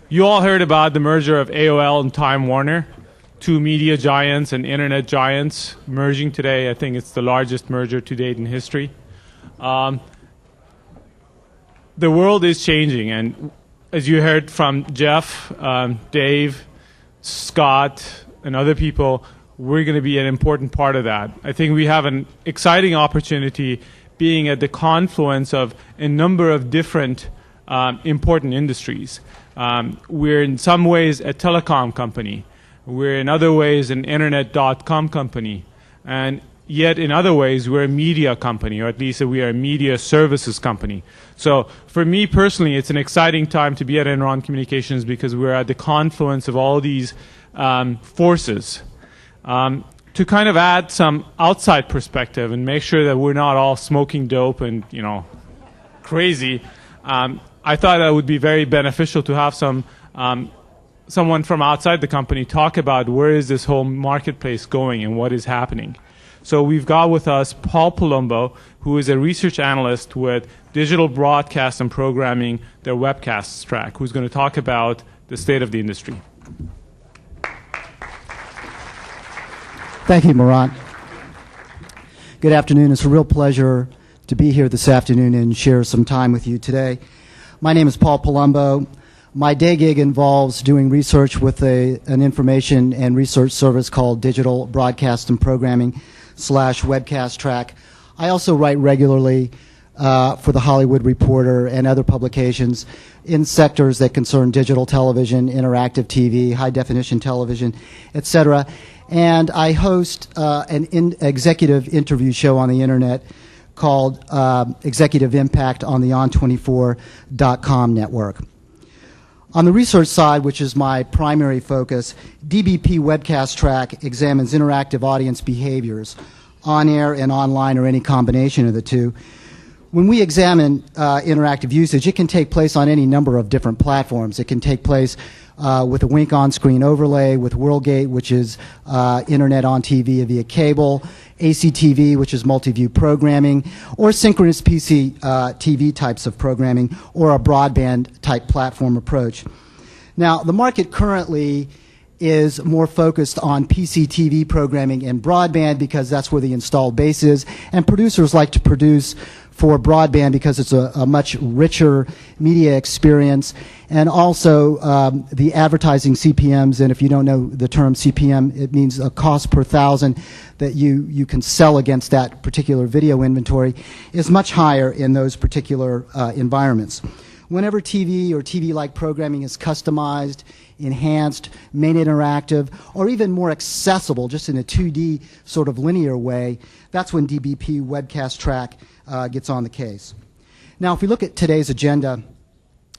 You all heard about the merger of AOL and Time Warner, two media giants and internet giants merging today. I think it's the largest merger to date in history. The world is changing, and as you heard from Jeff, Dave, Scott, and other people, we're going to be an important part of that. I think we have an exciting opportunity being at the confluence of a number of different important industries. We're in some ways a telecom company. We're in other ways an internet.com company. And yet in other ways we're a media company, or at least we are a media services company. So for me personally, it's an exciting time to be at Enron Communications because we're at the confluence of all these forces. To kind of add some outside perspective and make sure that we're not all smoking dope and, you know, crazy, I thought that would be very beneficial to have someone from outside the company talk about where is this whole marketplace going and what is happening. So we've got with us Paul Palumbo, who is a research analyst with Digital Broadcast and Programming, their webcasts track, who's going to talk about the state of the industry. Thank you, Murat. Good afternoon. It's a real pleasure to be here this afternoon and share some time with you today. My name is Paul Palumbo. My day gig involves doing research with an information and research service called Digital Broadcast and Programming / Webcast Track. I also write regularly for The Hollywood Reporter and other publications in sectors that concern digital television, interactive TV, high-definition television, etc. And I host an executive interview show on the Internet called Executive Impact on the On24.com network. On the research side, which is my primary focus, DBP Webcast Track examines interactive audience behaviors, on-air and online or any combination of the two. When we examine interactive usage, it can take place on any number of different platforms. It can take place with a Wink on-screen overlay, with WorldGate, which is internet on TV via cable, ACTV, which is multi-view programming, or synchronous PC TV types of programming, or a broadband-type platform approach. Now, the market currently is more focused on PC TV programming and broadband because that's where the installed base is, and producers like to produce for broadband because it's a much richer media experience, and also the advertising CPMs, and if you don't know the term CPM, it means a cost per thousand that you can sell against that particular video inventory, is much higher in those particular environments. Whenever TV or TV-like programming is customized, enhanced, made interactive, or even more accessible, just in a 2D sort of linear way, that's when DBP Webcast Track gets on the case. Now, if we look at today's agenda,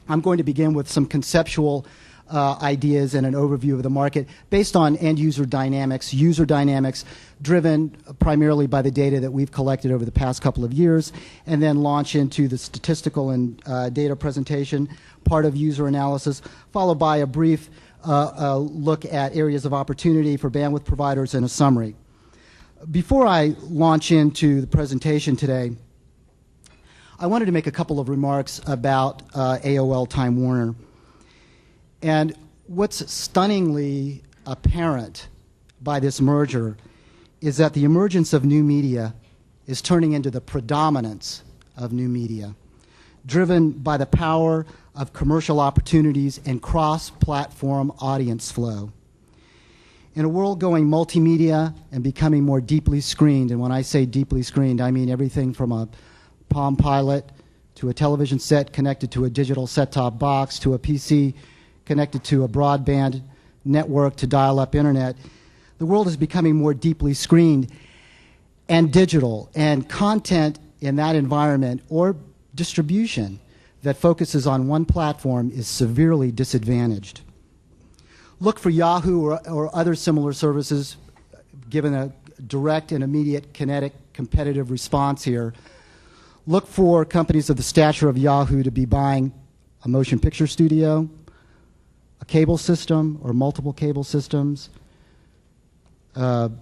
I'm going to begin with some conceptual ideas and an overview of the market based on end-user dynamics driven primarily by the data that we've collected over the past couple of years, and then launch into the statistical and data presentation, part of user analysis, followed by a brief look at areas of opportunity for bandwidth providers and a summary. Before I launch into the presentation today, I wanted to make a couple of remarks about AOL Time Warner. And what's stunningly apparent by this merger is that the emergence of new media is turning into the predominance of new media, driven by the power of commercial opportunities and cross-platform audience flow. In a world going multimedia and becoming more deeply screened, and when I say deeply screened, I mean everything from a Palm Pilot to a television set connected to a digital set-top box to a PC connected to a broadband network to dial-up internet, the world is becoming more deeply screened and digital, and content in that environment or distribution that focuses on one platform is severely disadvantaged. Look for Yahoo or other similar services, given a direct and immediate kinetic competitive response here. Look for companies of the stature of Yahoo to be buying a motion picture studio, a cable system or multiple cable systems,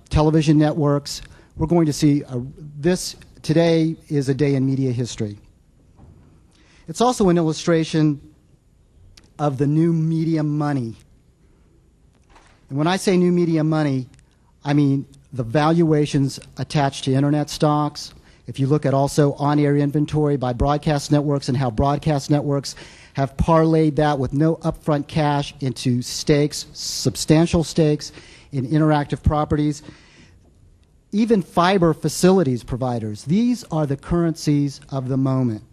television networks. We're going to see this today is a day in media history. It's also an illustration of the new media money. And when I say new media money, I mean the valuations attached to internet stocks. If you look at also on-air inventory by broadcast networks and how broadcast networks have parlayed that with no upfront cash into stakes, substantial stakes in interactive properties. Even fiber facilities providers, these are the currencies of the moment.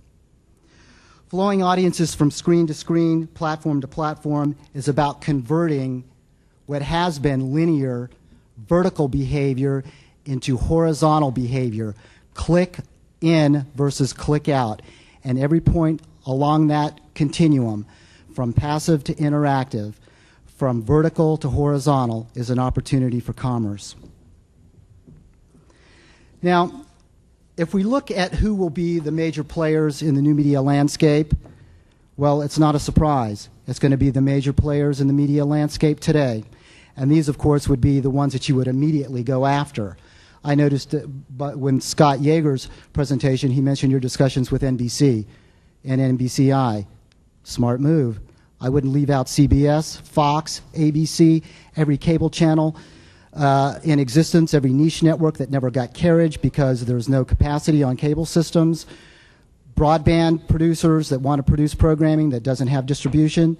Flowing audiences from screen to screen, platform to platform is about converting what has been linear, vertical behavior into horizontal behavior. Click in versus click out. And every point along that continuum, from passive to interactive, from vertical to horizontal, is an opportunity for commerce. Now, if we look at who will be the major players in the new media landscape, well, it's not a surprise. It's going to be the major players in the media landscape today. And these, of course, would be the ones that you would immediately go after. I noticed that when Scott Yeager's presentation, he mentioned your discussions with NBC and NBCI. Smart move. I wouldn't leave out CBS, Fox, ABC, every cable channel in existence, every niche network that never got carriage because there's no capacity on cable systems, broadband producers that want to produce programming that doesn't have distribution,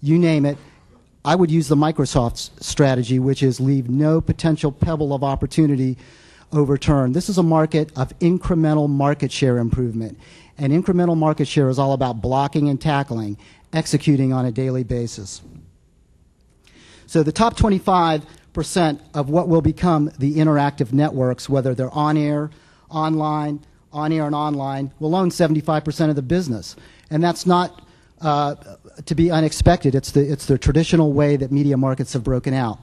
you name it. I would use the Microsoft strategy, which is leave no potential pebble of opportunity overturned. This is a market of incremental market share improvement. And incremental market share is all about blocking and tackling, executing on a daily basis. So the top 25% of what will become the interactive networks, whether they're on-air, online, on-air and online, will own 75% of the business. And that's not to be unexpected. It's the traditional way that media markets have broken out.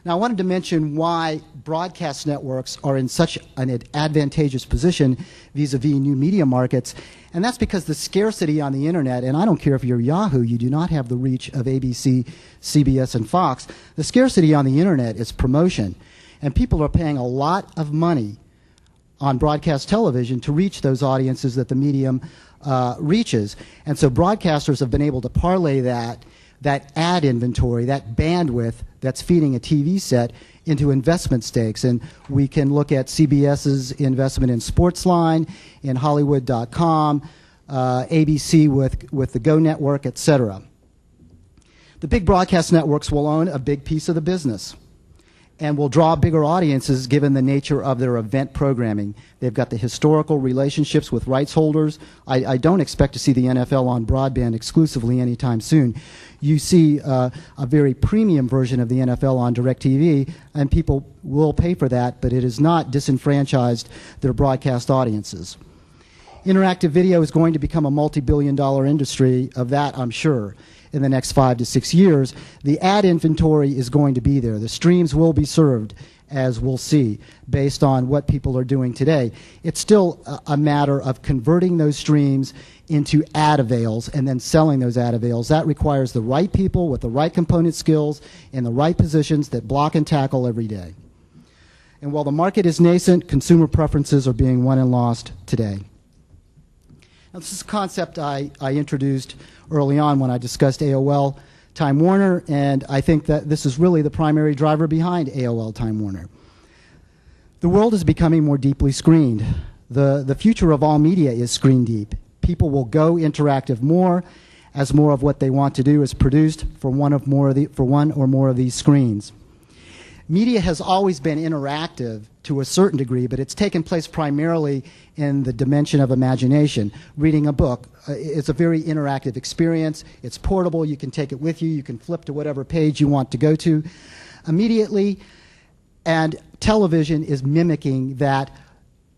Now, I wanted to mention why broadcast networks are in such an advantageous position vis-a-vis new media markets, and that's because the scarcity on the internet, and I don't care if you're Yahoo, you do not have the reach of ABC, CBS, and Fox. The scarcity on the internet is promotion, and people are paying a lot of money on broadcast television to reach those audiences that the medium reaches. And so broadcasters have been able to parlay that ad inventory, that bandwidth that's feeding a TV set into investment stakes. And we can look at CBS's investment in Sportsline, in Hollywood.com, ABC with the Go Network, etc. The big broadcast networks will own a big piece of the business and will draw bigger audiences given the nature of their event programming. They've got the historical relationships with rights holders. I don't expect to see the NFL on broadband exclusively anytime soon. You see a very premium version of the NFL on DirecTV, and people will pay for that, but it has not disenfranchised their broadcast audiences. Interactive video is going to become a multi-billion-dollar industry, of that I'm sure, in the next 5 to 6 years. The ad inventory is going to be there. The streams will be served, as we'll see, based on what people are doing today. It's still a matter of converting those streams into ad avails and then selling those ad avails. That requires the right people with the right component skills in the right positions that block and tackle every day. And while the market is nascent, consumer preferences are being won and lost today. Now, this is a concept I introduced early on when I discussed AOL Time Warner, and I think that this is really the primary driver behind AOL Time Warner. The world is becoming more deeply screened. The future of all media is screen deep. People will go interactive more as more of what they want to do is produced for one or more of these screens. Media has always been interactive to a certain degree, but it's taken place primarily in the dimension of imagination. Reading a book is a very interactive experience. It's portable. You can take it with you. You can flip to whatever page you want to go to immediately. And television is mimicking that,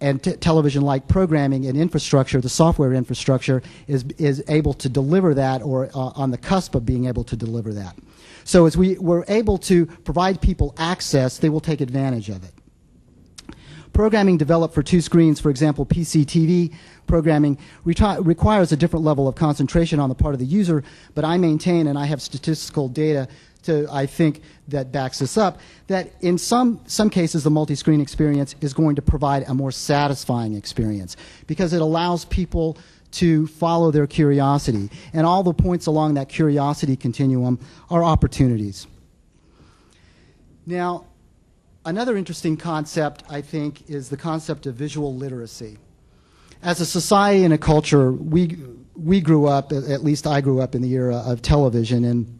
and television-like programming and infrastructure, the software infrastructure, is able to deliver that, or on the cusp of being able to deliver that. So as we're able to provide people access, they will take advantage of it. Programming developed for two screens, for example, PCTV programming, requires a different level of concentration on the part of the user, but I maintain, and I have statistical data I think that backs this up, that in some cases the multi-screen experience is going to provide a more satisfying experience because it allows people to follow their curiosity. And all the points along that curiosity continuum are opportunities. Now, another interesting concept, I think, is the concept of visual literacy. As a society and a culture, we grew up, at least I grew up in the era of television, and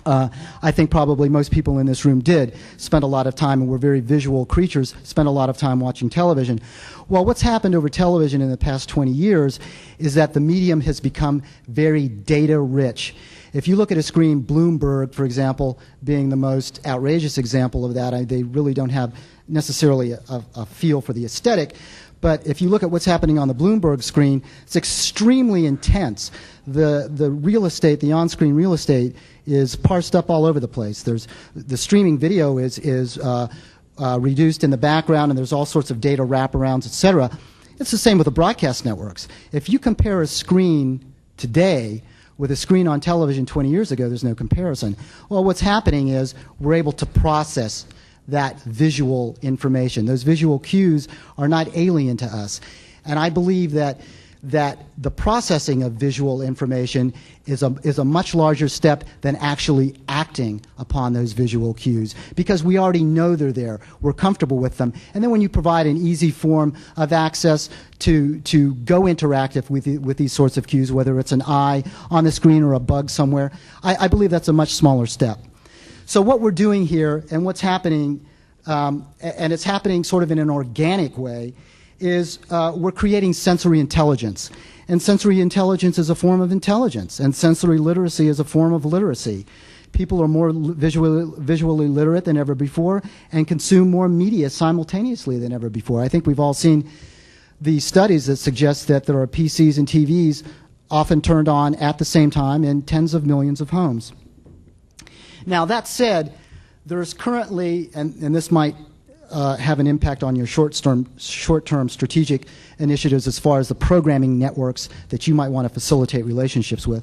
I think probably most people in this room did spend a lot of time, and we're very visual creatures, spend a lot of time watching television. Well, what's happened over television in the past 20 years is that the medium has become very data-rich. If you look at a screen, Bloomberg, for example, being the most outrageous example of that, they really don't have necessarily a feel for the aesthetic. But if you look at what's happening on the Bloomberg screen, it's extremely intense. The real estate, the on-screen real estate, is parsed up all over the place. The streaming video is reduced in the background, and there's all sorts of data wraparounds, etc. It's the same with the broadcast networks. If you compare a screen today with a screen on television 20 years ago, there's no comparison. Well, what's happening is we're able to process that visual information. Those visual cues are not alien to us. And I believe that the processing of visual information is a much larger step than actually acting upon those visual cues, because we already know they're there. We're comfortable with them. And then when you provide an easy form of access to go interactive with these sorts of cues, whether it's an eye on the screen or a bug somewhere, I believe that's a much smaller step. So what we're doing here, and what's happening, and it's happening sort of in an organic way, is we're creating sensory intelligence. And sensory intelligence is a form of intelligence, and sensory literacy is a form of literacy. People are more visually literate than ever before and consume more media simultaneously than ever before. I think we've all seen the studies that suggest that there are PCs and TVs often turned on at the same time in tens of millions of homes. Now, that said, there's currently, and this might have an impact on your short-term strategic initiatives as far as the programming networks that you might want to facilitate relationships with.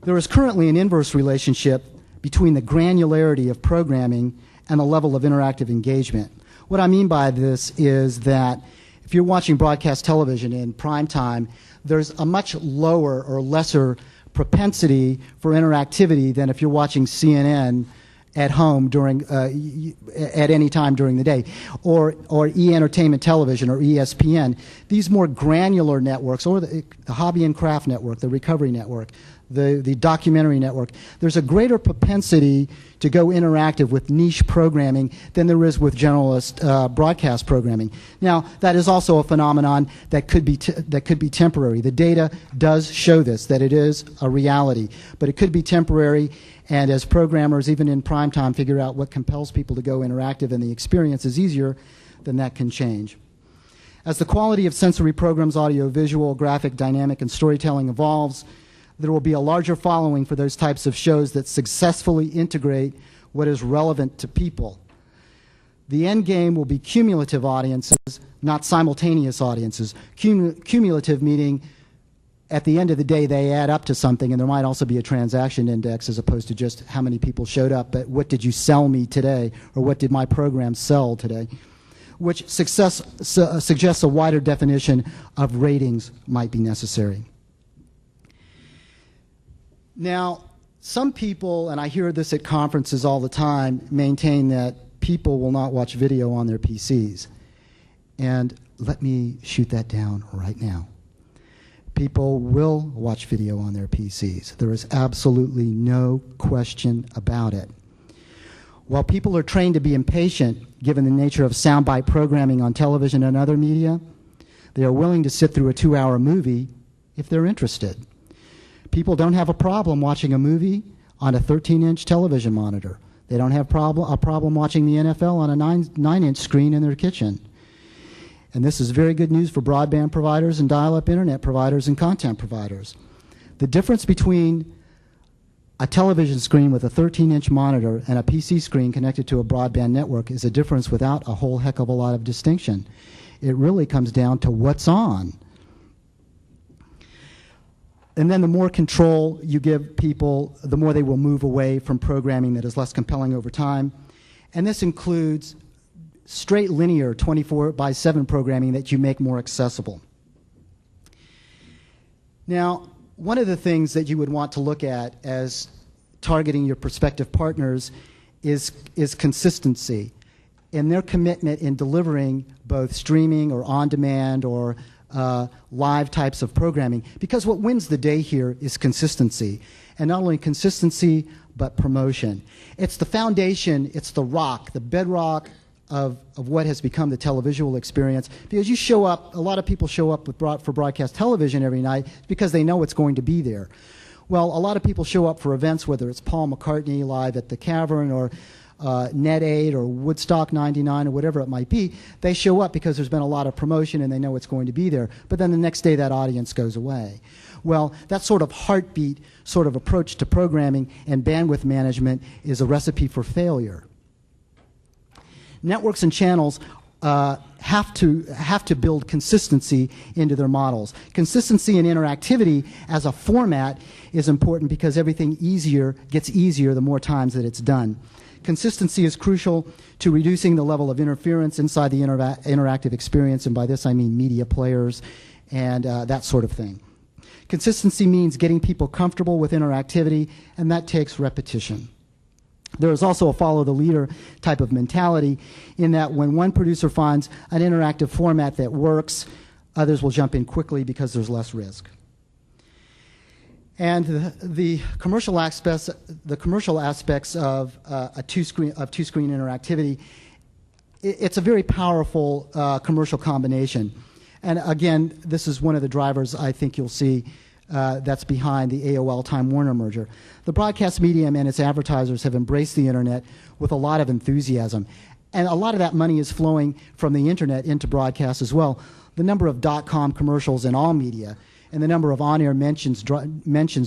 There is currently an inverse relationship between the granularity of programming and the level of interactive engagement. What I mean by this is that if you're watching broadcast television in prime time, there's a much lower or lesser propensity for interactivity than if you're watching CNN at home at any time during the day, or E-Entertainment Television or ESPN. These more granular networks, or the Hobby and Craft Network, the Recovery Network, the Documentary Network, there's a greater propensity to go interactive with niche programming than there is with generalist broadcast programming. Now, that is also a phenomenon that could be temporary. The data does show this, that it is a reality, but it could be temporary. And as programmers, even in prime time, figure out what compels people to go interactive and the experience is easier, then that can change. As the quality of sensory programs, audio, visual, graphic, dynamic, and storytelling evolves, there will be a larger following for those types of shows that successfully integrate what is relevant to people. The end game will be cumulative audiences, not simultaneous audiences. Cumulative meaning at the end of the day, they add up to something, and there might also be a transaction index as opposed to just how many people showed up, but what did you sell me today, or what did my program sell today, which suggests a wider definition of ratings might be necessary. Now, some people, and I hear this at conferences all the time, maintain that people will not watch video on their PCs. And let me shoot that down right now. People will watch video on their PCs. There is absolutely no question about it. While people are trained to be impatient, given the nature of soundbite programming on television and other media, they are willing to sit through a 2-hour movie if they're interested. People don't have a problem watching a movie on a 13-inch television monitor. They don't have a problem watching the NFL on a 9-inch screen in their kitchen. And this is very good news for broadband providers and dial-up internet providers and content providers. The difference between a television screen with a 13-inch monitor and a PC screen connected to a broadband network is a difference without a whole heck of a lot of distinction. It really comes down to what's on. And then the more control you give people, the more they will move away from programming that is less compelling over time. And this includes straight linear 24/7 programming that you make more accessible. Now, one of the things that you would want to look at as targeting your prospective partners is consistency in their commitment in delivering both streaming or on-demand or live types of programming, because what wins the day here is consistency. And not only consistency, but promotion. It's the foundation, it's the rock, the bedrock of what has become the televisual experience, because you show up, a lot of people show up for broadcast television every night because they know it's going to be there. Well, a lot of people show up for events, whether it's Paul McCartney live at the Cavern or Net 8 or Woodstock 99 or whatever it might be. They show up because there's been a lot of promotion and they know it's going to be there, but then the next day that audience goes away. Well, that sort of heartbeat sort of approach to programming and bandwidth management is a recipe for failure. Networks and channels have to build consistency into their models. Consistency and interactivity as a format is important because everything gets easier the more times that it's done. Consistency is crucial to reducing the level of interference inside the interactive experience, and by this I mean media players and that sort of thing. Consistency means getting people comfortable with interactivity, and that takes repetition. There is also a follow-the-leader type of mentality in that when one producer finds an interactive format that works, others will jump in quickly because there's less risk. And the commercial aspects of two-screen interactivity, it's a very powerful commercial combination. And again, this is one of the drivers I think you'll see that's behind the AOL Time Warner merger. The broadcast medium and its advertisers have embraced the internet with a lot of enthusiasm. And a lot of that money is flowing from the internet into broadcast as well. The number of .com commercials in all media and the number of on-air mentions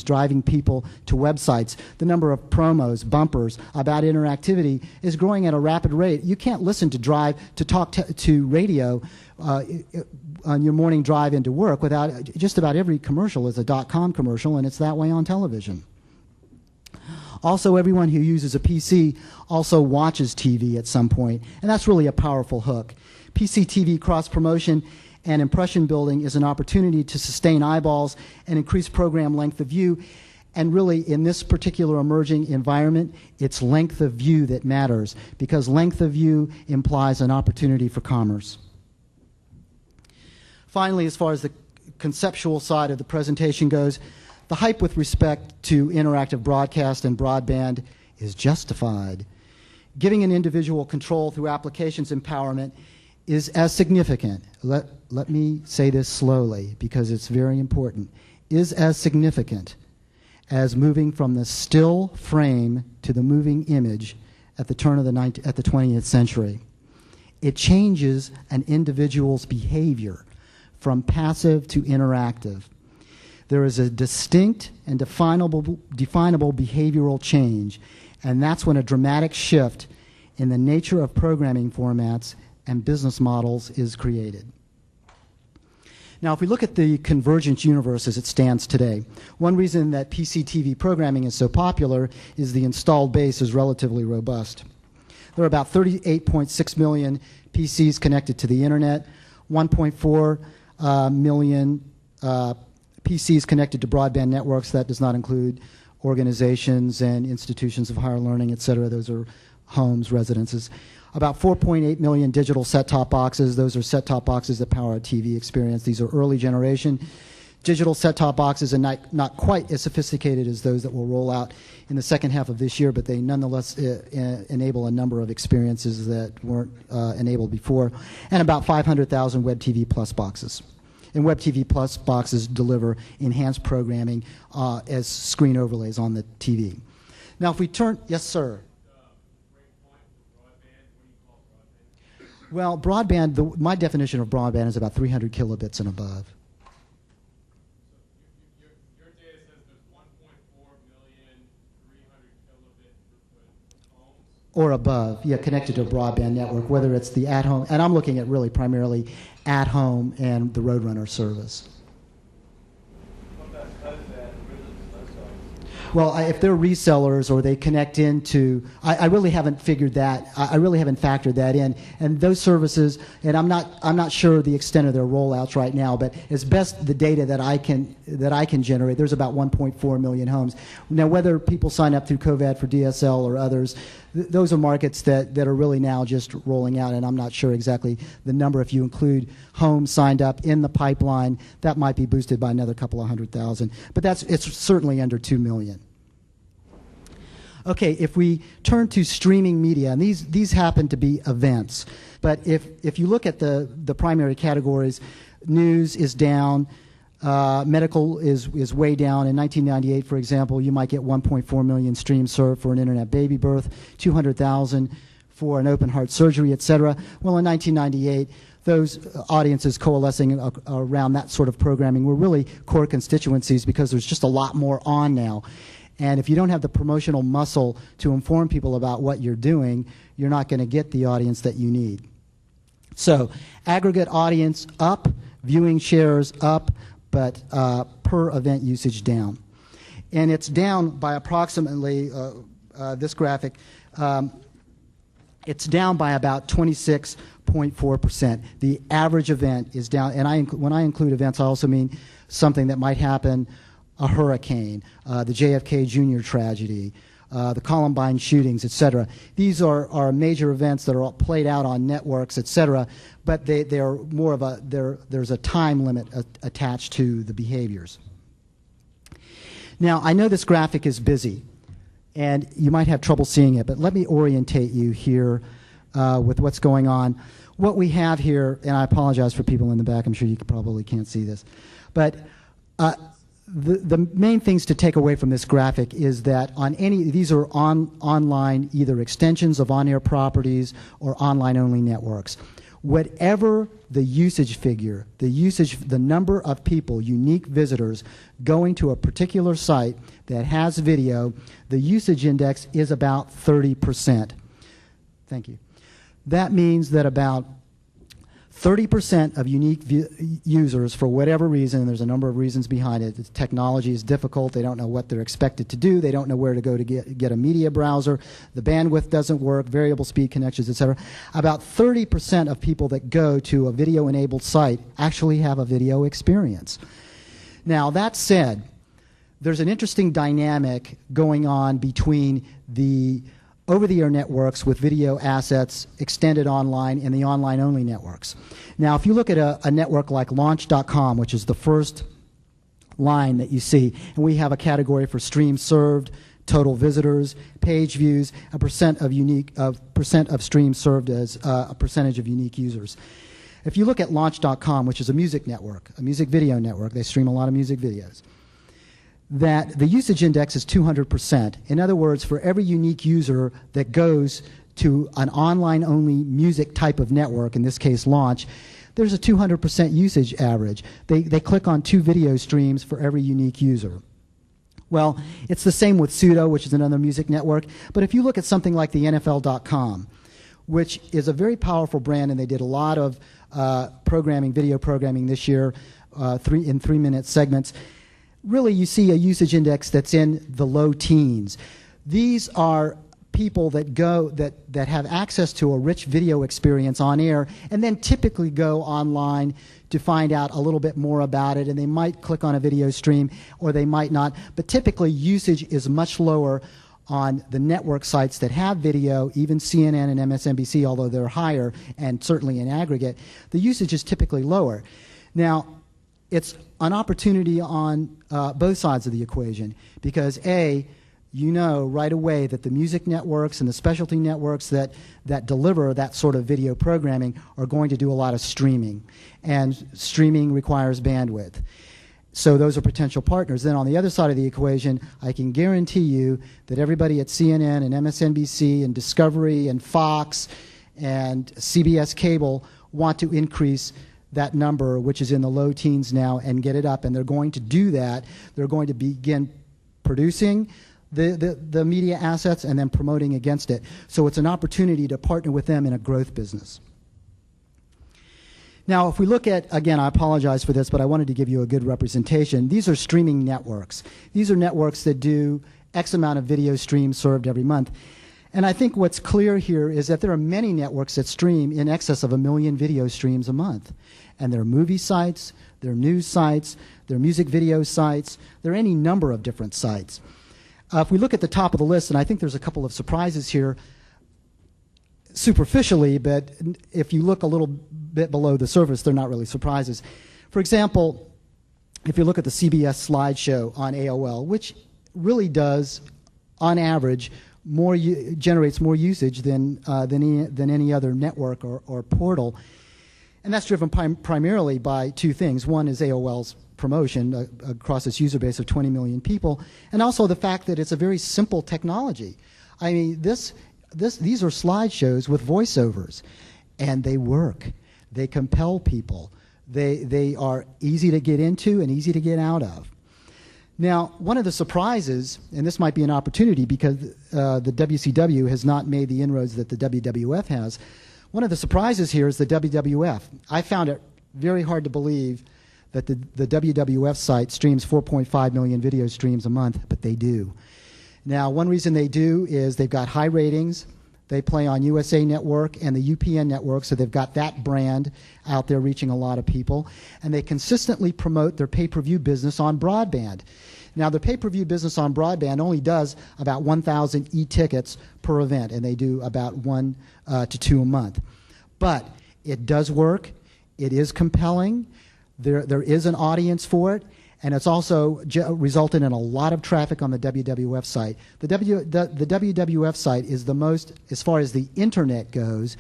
driving people to websites, the number of promos, bumpers about interactivity is growing at a rapid rate. You can't listen to talk to radio on your morning drive into work without just about every commercial is a .com commercial, and it's that way on television. Also, everyone who uses a PC also watches TV at some point, and that's really a powerful hook. PC TV cross-promotion and impression building is an opportunity to sustain eyeballs and increase program length of view. And really, in this particular emerging environment, it's length of view that matters, because length of view implies an opportunity for commerce. Finally, as far as the conceptual side of the presentation goes, the hype with respect to interactive broadcast and broadband is justified. Giving an individual control through applications empowerment is as significant, let me say this slowly because it's very important, is as significant as moving from the still frame to the moving image at the turn of the 20th century. It changes an individual's behavior from passive to interactive. There is a distinct and definable behavioral change, and that's when a dramatic shift in the nature of programming formats and business models is created. Now, if we look at the convergent universe as it stands today, one reason that PC TV programming is so popular is the installed base is relatively robust. There are about 38.6 million PCs connected to the internet, 1.4 million PCs connected to broadband networks. That does not include organizations and institutions of higher learning, et cetera. Those are homes, residences. About 4.8 million digital set-top boxes. Those are set-top boxes that power a TV experience. These are early generation. digital set-top boxes, and not quite as sophisticated as those that will roll out in the second half of this year, but they nonetheless enable a number of experiences that weren't enabled before, and about 500,000 Web TV Plus boxes. And Web TV Plus boxes deliver enhanced programming as screen overlays on the TV. Now, if we turn, yes, sir. Well, broadband, my definition of broadband is about 300 kilobits and above. Your data says there's 1.4 million 300 kilobit throughput homes? Or above, yeah, connected to a broadband network, whether it's the at-home, and I'm looking at really primarily at-home and the Roadrunner service. Well, if they're resellers or they connect into, I really haven't figured that. I really haven't factored that in. And those services, and I'm not sure the extent of their rollouts right now, but as best the data that I can generate, there's about 1.4 million homes. Now, whether people sign up through COVAD for DSL or others, those are markets that are really now just rolling out, and I'm not sure exactly the number. If you include homes signed up in the pipeline, that might be boosted by another couple of 100,000. But it's certainly under 2 million. Okay, if we turn to streaming media, and these happen to be events, but if you look at the primary categories, news is down, medical is way down. In 1998, for example, you might get 1.4 million streams served for an internet baby birth, 200,000 for an open heart surgery, etc. Well, in 1998, those audiences coalescing around that sort of programming were really core constituencies because there's just a lot more on now. And if you don't have the promotional muscle to inform people about what you're doing, you're not going to get the audience that you need. So aggregate audience up, viewing shares up, but per event usage down. And it's down by approximately, this graphic, it's down by about 26.4%. The average event is down, and when I include events, I also mean something that might happen, a hurricane, the JFK Jr. tragedy, the Columbine shootings, etc. These are major events that are played out on networks, etc. But they're more of there's a time limit attached to the behaviors. Now, I know this graphic is busy, and you might have trouble seeing it, but let me orientate you here with what's going on. What we have here, and I apologize for people in the back, I'm sure you probably can't see this, but the main things to take away from this graphic is that these are online either extensions of on-air properties or online-only networks. Whatever the usage figure, the number of people, unique visitors, going to a particular site that has video, the usage index is about 30%. Thank you. That means that about 30% of unique users, for whatever reason, there's a number of reasons behind it. The technology is difficult. They don't know what they're expected to do. They don't know where to go to get a media browser. The bandwidth doesn't work, variable speed connections, etc. About 30% of people that go to a video-enabled site actually have a video experience. Now, that said, there's an interesting dynamic going on between the over-the-air networks with video assets extended online and the online-only networks. Now, if you look at a network like Launch.com, which is the first line that you see, and we have a category for streams served, total visitors, page views, a percent of streams served as a percentage of unique users. If you look at Launch.com, which is a music network, a music video network, they stream a lot of music videos, that the usage index is 200%. In other words, for every unique user that goes to an online-only music type of network, in this case Launch, there's a 200% usage average. They click on 2 video streams for every unique user. Well, it's the same with Sudo, which is another music network. But if you look at something like the NFL.com, which is a very powerful brand, and they did a lot of video programming this year in 3-minute segments, really you see a usage index that's in the low teens. These are people that that have access to a rich video experience on air and then typically go online to find out a little bit more about it, and they might click on a video stream or they might not, but typically usage is much lower on the network sites that have video. Even CNN and MSNBC, although they're higher and certainly in aggregate, the usage is typically lower. Now, it's an opportunity on both sides of the equation because, A, you know right away that the music networks and the specialty networks that deliver that sort of video programming are going to do a lot of streaming, and streaming requires bandwidth. So those are potential partners. Then on the other side of the equation, I can guarantee you that everybody at CNN and MSNBC and Discovery and Fox and CBS Cable want to increase that number, which is in the low teens now, and get it up. And they're going to do that. They're going to begin producing the media assets and then promoting against it. So it's an opportunity to partner with them in a growth business. Now, if we look at, again, I apologize for this, but I wanted to give you a good representation. These are streaming networks. These are networks that do X amount of video streams served every month. And I think what's clear here is that there are many networks that stream in excess of 1 million video streams a month. And there are movie sites, there are news sites, there are music video sites, there are any number of different sites. If we look at the top of the list, and I think there's a couple of surprises here, superficially, but if you look a little bit below the surface, they're not really surprises. For example, if you look at the CBS slideshow on AOL, which really does, on average, generates more usage than any other network or portal, and that's driven primarily by two things. One is AOL's promotion across its user base of 20 million people, and also the fact that it's a very simple technology. I mean, these are slideshows with voiceovers, and they work. They compel people. They are easy to get into and easy to get out of. Now, one of the surprises, and this might be an opportunity because the WCW has not made the inroads that the WWF has, one of the surprises here is the WWF. I found it very hard to believe that the WWF site streams 4.5 million video streams a month, but they do. Now, one reason they do is they've got high ratings. They play on USA Network and the UPN network, so they've got that brand out there reaching a lot of people. And they consistently promote their pay-per-view business on broadband. Now, the pay-per-view business on broadband only does about 1,000 e-tickets per event, and they do about 1 to 2 a month. But it does work. It is compelling. There is an audience for it. And it's also resulted in a lot of traffic on the WWF site. The WWF site is the most, as far as the internet goes,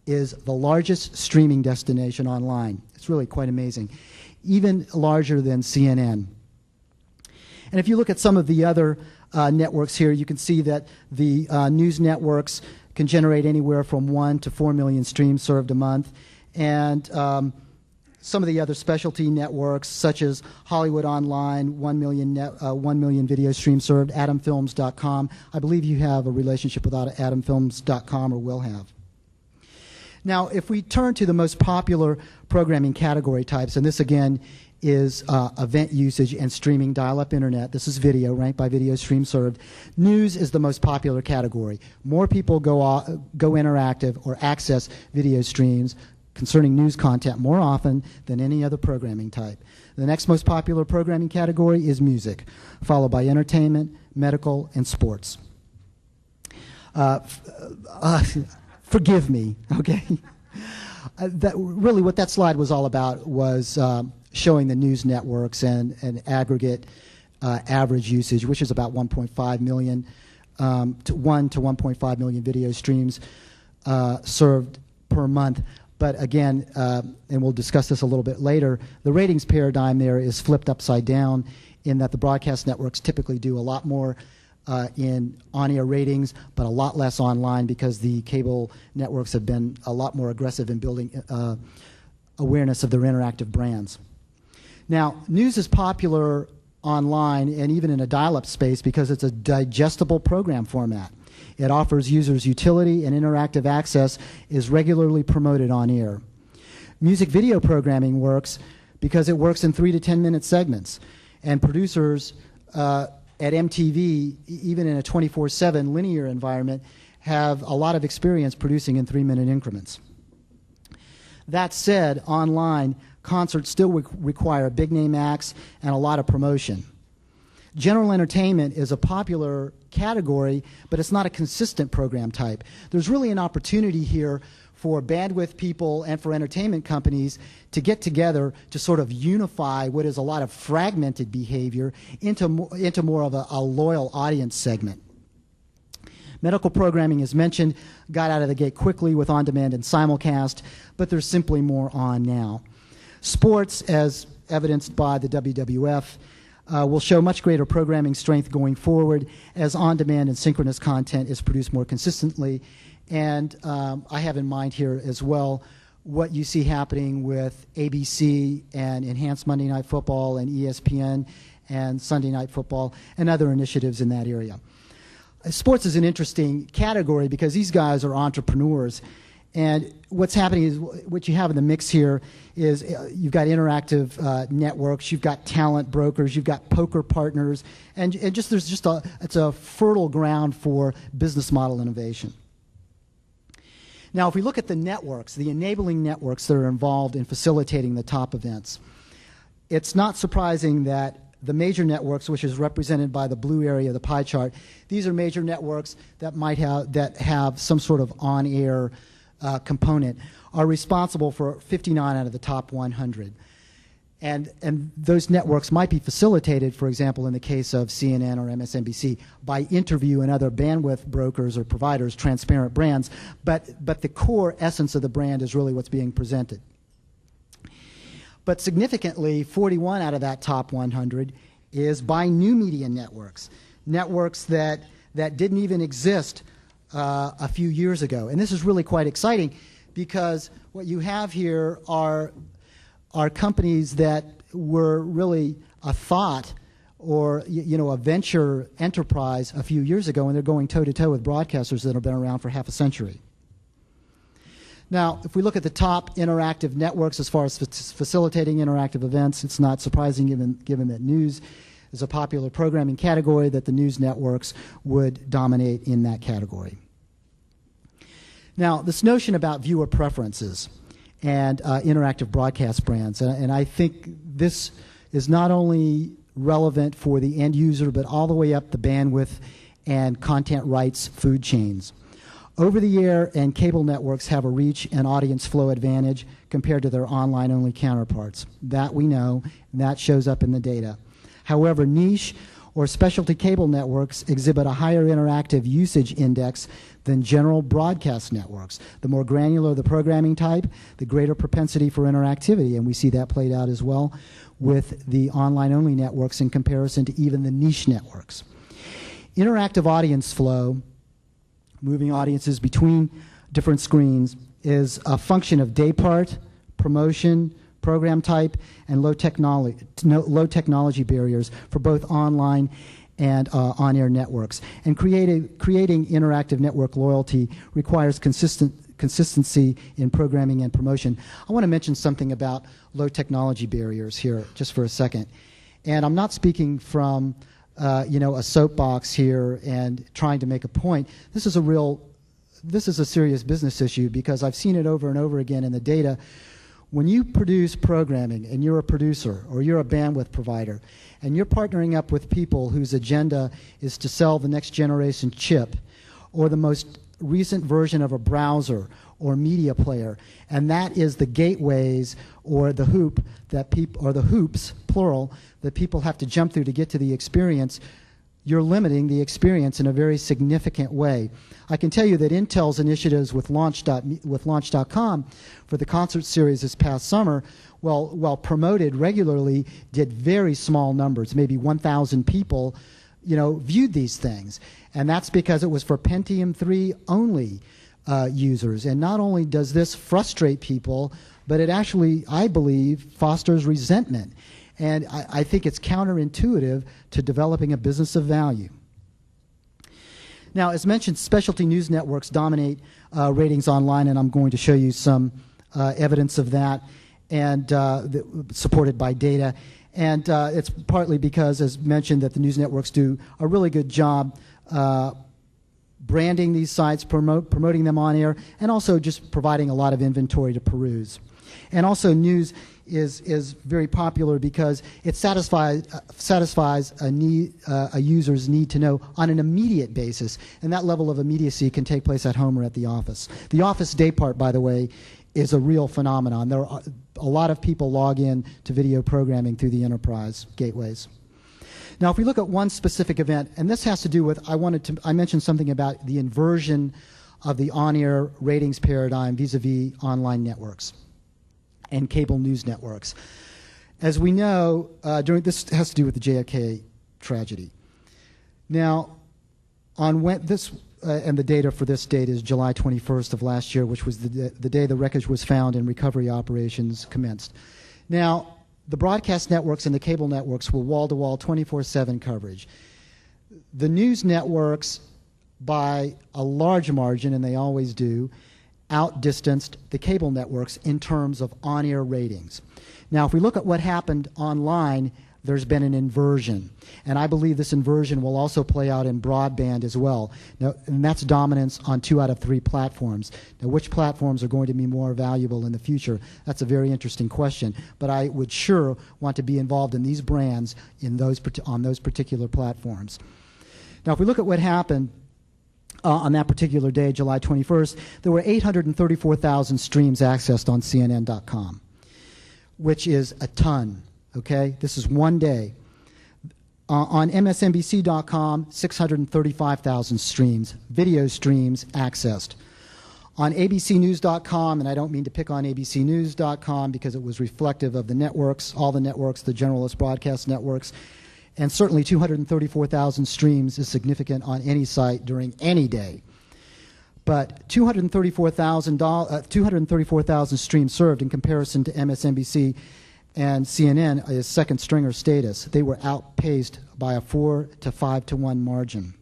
is the largest streaming destination online. It's really quite amazing. Even larger than CNN. And if you look at some of the other networks here, you can see that the news networks can generate anywhere from 1 to 4 million streams served a month. And some of the other specialty networks, such as Hollywood Online, 1 million video streams served, AdamFilms.com. I believe you have a relationship with AdamFilms.com, or will have. Now, if we turn to the most popular programming category types, and this again is event usage and streaming dial-up internet. This is video, ranked by video stream served. News is the most popular category. More people go interactive or access video streams concerning news content more often than any other programming type. The next most popular programming category is music, followed by entertainment, medical, and sports. Forgive me, okay? Really what that slide was all about was showing the news networks and aggregate average usage, which is about 1.5 million, to 1 to 1.5 million video streams served per month. But again, and we'll discuss this a little bit later, the ratings paradigm there is flipped upside down in that the broadcast networks typically do a lot more in on-air ratings, but a lot less online because the cable networks have been a lot more aggressive in building awareness of their interactive brands. Now, news is popular online and even in a dial-up space because it's a digestible program format. It offers users utility and interactive access, is regularly promoted on air. Music video programming works because it works in 3 to 10 minute segments. And producers at MTV, even in a 24/7 linear environment, have a lot of experience producing in 3-minute increments. That said, online, concerts still require big name acts and a lot of promotion. General entertainment is a popular category, but it's not a consistent program type. There's really an opportunity here for bandwidth people and for entertainment companies to get together to sort of unify what is a lot of fragmented behavior into more of a loyal audience segment. Medical programming, as mentioned, got out of the gate quickly with on-demand and simulcast, but there's simply more on now. Sports, as evidenced by the WWF, will show much greater programming strength going forward as on-demand and synchronous content is produced more consistently. And I have in mind here as well what you see happening with ABC and Enhanced Monday Night Football and ESPN and Sunday Night Football and other initiatives in that area. Sports is an interesting category because these guys are entrepreneurs. And what's happening is what you have in the mix here is you've got interactive networks, you've got talent brokers, you've got poker partners, and it's a fertile ground for business model innovation. Now, if we look at the networks, the enabling networks that are involved in facilitating the top events, it's not surprising that the major networks, which is represented by the blue area of the pie chart, these are major networks that have some sort of on-air component, are responsible for 59 out of the top 100. And those networks might be facilitated, for example, in the case of CNN or MSNBC, by Interview and other bandwidth brokers or providers, transparent brands, but the core essence of the brand is really what's being presented. But significantly, 41 out of that top 100 is by new media networks, networks that didn't even exist a few years ago. And this is really quite exciting because what you have here are companies that were really a thought or a venture enterprise a few years ago, and they're going toe-to-toe with broadcasters that have been around for half a century. Now, if we look at the top interactive networks as far as facilitating interactive events, it's not surprising given that news is a popular programming category that the news networks would dominate in that category. Now, this notion about viewer preferences and interactive broadcast brands, and I think this is not only relevant for the end user, but all the way up the bandwidth and content rights food chains. Over-the-air and cable networks have a reach and audience flow advantage compared to their online-only counterparts. That we know, and that shows up in the data. However, niche or specialty cable networks exhibit a higher interactive usage index than general broadcast networks. The more granular the programming type, the greater propensity for interactivity, and we see that played out as well with the online-only networks in comparison to even the niche networks. Interactive audience flow, moving audiences between different screens, is a function of day part, promotion, program type, and low technology barriers for both online and on-air networks. And creating interactive network loyalty requires consistency in programming and promotion. I want to mention something about low technology barriers here just for a second. And I'm not speaking from a soapbox here and trying to make a point. This is a serious business issue because I've seen it over and over again in the data. When you produce programming and you're a producer or you're a bandwidth provider and you're partnering up with people whose agenda is to sell the next generation chip or the most recent version of a browser or media player, and that is the gateways or the hoops, plural, that people have to jump through to get to the experience, you're limiting the experience in a very significant way. I can tell you that Intel's initiatives with Launch.com for the concert series this past summer, while promoted regularly, did very small numbers, maybe 1,000 people, viewed these things. And that's because it was for Pentium 3 only users. And not only does this frustrate people, but it actually, I believe, fosters resentment. And I think it's counterintuitive to developing a business of value. Now, as mentioned, specialty news networks dominate ratings online, and I'm going to show you some evidence of that, and supported by data. And it's partly because, as mentioned, that the news networks do a really good job branding these sites, promoting them on air, and also just providing a lot of inventory to peruse. And also news is very popular because it satisfies a user's need to know on an immediate basis, and that level of immediacy can take place at home or at the office. The office day part, by the way, is a real phenomenon. There are a lot of people log in to video programming through the enterprise gateways. Now, if we look at one specific event, and this has to do with, I mentioned something about the inversion of the on-air ratings paradigm vis-a-vis online networks and cable news networks. As we know, this has to do with the JFK tragedy. Now, on and the data for this date is July 21st of last year, which was the day the wreckage was found and recovery operations commenced. Now, the broadcast networks and the cable networks were wall-to-wall 24/7 coverage. The news networks, by a large margin, and they always do, outdistanced the cable networks in terms of on-air ratings. Now, if we look at what happened online, there's been an inversion. And I believe this inversion will also play out in broadband as well. Now, and that's dominance on 2 out of 3 platforms. Now, which platforms are going to be more valuable in the future? That's a very interesting question. But I would sure want to be involved in these brands on those particular platforms. Now, if we look at what happened on that particular day, July 21st, there were 834,000 streams accessed on CNN.com, which is a ton, okay? This is one day. On MSNBC.com, 635,000 streams, video streams accessed. On ABCnews.com, and I don't mean to pick on ABCnews.com because it was reflective of the networks, all the networks, the generalist broadcast networks, and certainly 234,000 streams is significant on any site during any day. But 234,000 streams served in comparison to MSNBC and CNN is second stringer status. They were outpaced by a 4 to 5 to 1 margin.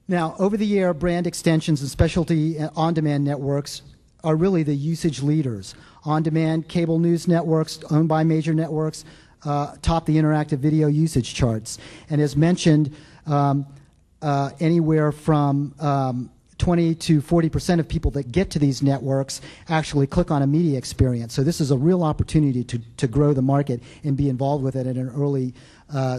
Now, over-the-air brand extensions and specialty on-demand networks are really the usage leaders. On-demand cable news networks owned by major networks top the interactive video usage charts. And as mentioned, anywhere from 20 to 40% of people that get to these networks actually click on a media experience. So this is a real opportunity to grow the market and be involved with it at an early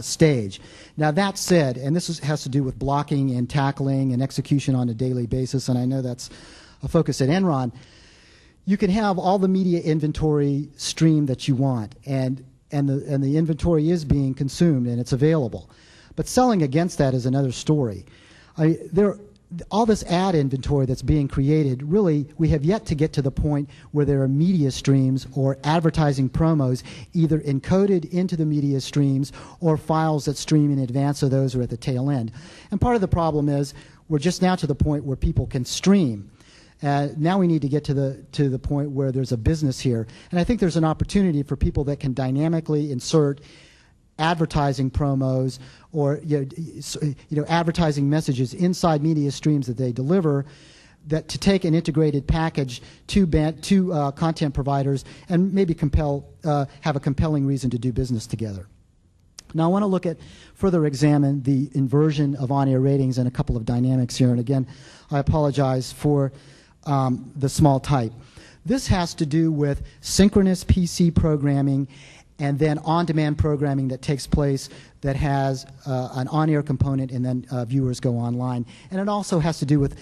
stage. Now that said, and this has to do with blocking and tackling and execution on a daily basis, and I know that's a focus at Enron, you can have all the media inventory stream that you want, and the inventory is being consumed and it's available. But selling against that is another story. All this ad inventory that's being created, really, we have yet to get to the point where there are media streams or advertising promos either encoded into the media streams or files that stream in advance of those or at the tail end. And part of the problem is we're just now to the point where people can stream. Now we need to get to the point where there's a business here. And I think there's an opportunity for people that can dynamically insert advertising promos or advertising messages inside media streams that they deliver, that to take an integrated package to content providers and maybe have a compelling reason to do business together. Now I want to further examine the inversion of on-air ratings and a couple of dynamics here. And again, I apologize for the small type. This has to do with synchronous PC programming and then on-demand programming that takes place that has an on-air component and then viewers go online. And it also has to do with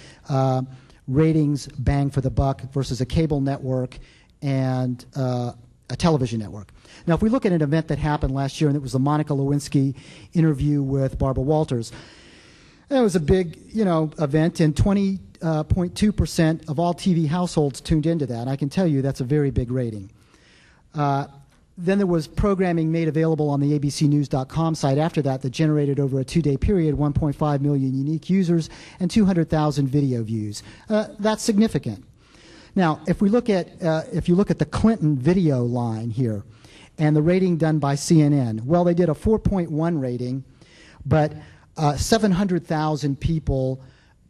ratings bang for the buck versus a cable network and a television network. Now, if we look at an event that happened last year, and it was the Monica Lewinsky interview with Barbara Walters, it was a big, event, and 20.2% of all TV households tuned into that. I can tell you that's a very big rating. Then there was programming made available on the abcnews.com site after that generated over a 2-day period 1.5 million unique users and 200,000 video views. That's significant. Now, if you look at the Clinton video line here and the rating done by CNN, well, they did a 4.1 rating, but 700,000 people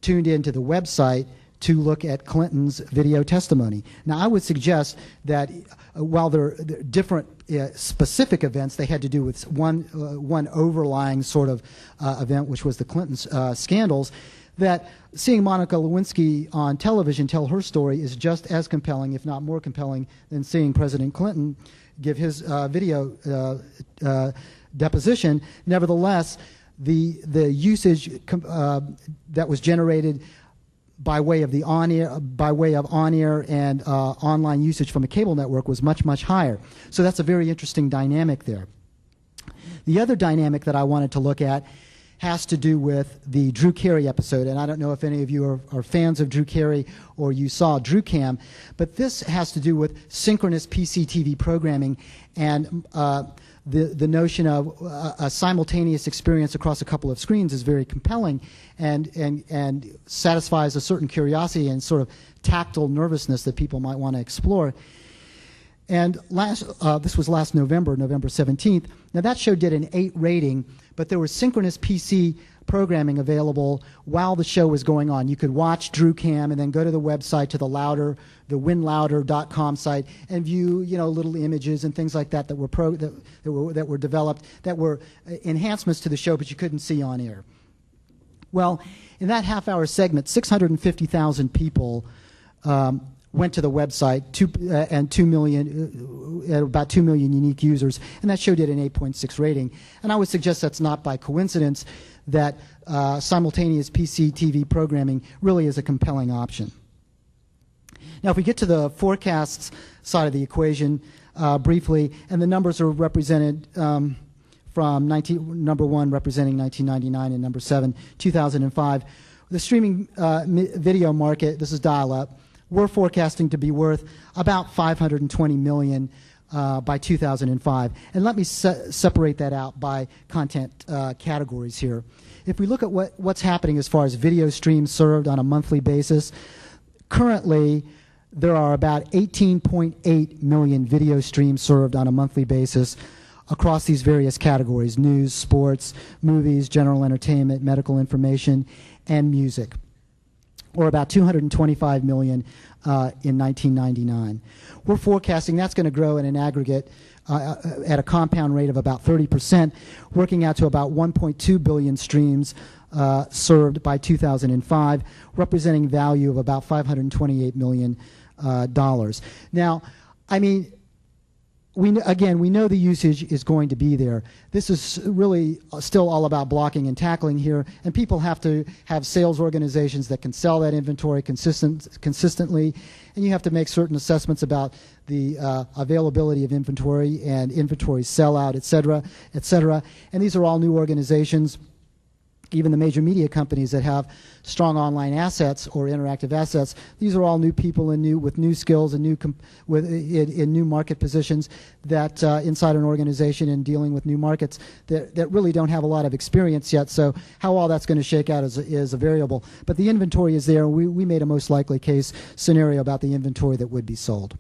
tuned into the website to look at Clinton's video testimony. Now, I would suggest that while they're different specific events, they had to do with one overlying sort of event, which was the Clinton scandals, that seeing Monica Lewinsky on television tell her story is just as compelling, if not more compelling, than seeing President Clinton give his video deposition. Nevertheless, the usage that was generated by way of on-air and online usage from a cable network was much, much higher. So that's a very interesting dynamic there. The other dynamic that I wanted to look at has to do with the Drew Carey episode, and I don't know if any of you are fans of Drew Carey or you saw Drew Cam, but this has to do with synchronous PCTV programming and the notion of a simultaneous experience across a couple of screens is very compelling and satisfies a certain curiosity and sort of tactile nervousness that people might want to explore. And this was last November 17th. Now that show did an 8 rating, but there was synchronous PC programming available while the show was going on. You could watch Drew Cam and then go to the website, to the winlouder.com site, and view, little images and things like that that were developed that were enhancements to the show, but you couldn't see on air. Well, in that half-hour segment, 650,000 people went to the website, about 2 million unique users, and that show did an 8.6 rating. And I would suggest that's not by coincidence that simultaneous PC TV programming really is a compelling option. Now, if we get to the forecasts side of the equation briefly, and the numbers are represented from number 1 representing 1999 and number 7, 2005. The streaming video market, this is dial-up, we're forecasting to be worth about $520 million by 2005. And let me separate that out by content categories here. If we look at what's happening as far as video streams served on a monthly basis, currently there are about 18.8 million video streams served on a monthly basis across these various categories: news, sports, movies, general entertainment, medical information, and music, or about 225 million in 1999. We're forecasting that's going to grow in an aggregate at a compound rate of about 30%, working out to about 1.2 billion streams served by 2005, representing value of about $528 million. Now, I mean, we know the usage is going to be there. This is really still all about blocking and tackling here, and people have to have sales organizations that can sell that inventory consistently, and you have to make certain assessments about the availability of inventory and inventory sellout, et cetera, et cetera. And these are all new organizations. Even the major media companies that have strong online assets or interactive assets, these are all new people and with new skills and in new market positions that inside an organization and dealing with new markets that really don't have a lot of experience yet. So how all that's going to shake out is a variable. But the inventory is there. We made a most likely case scenario about the inventory that would be sold.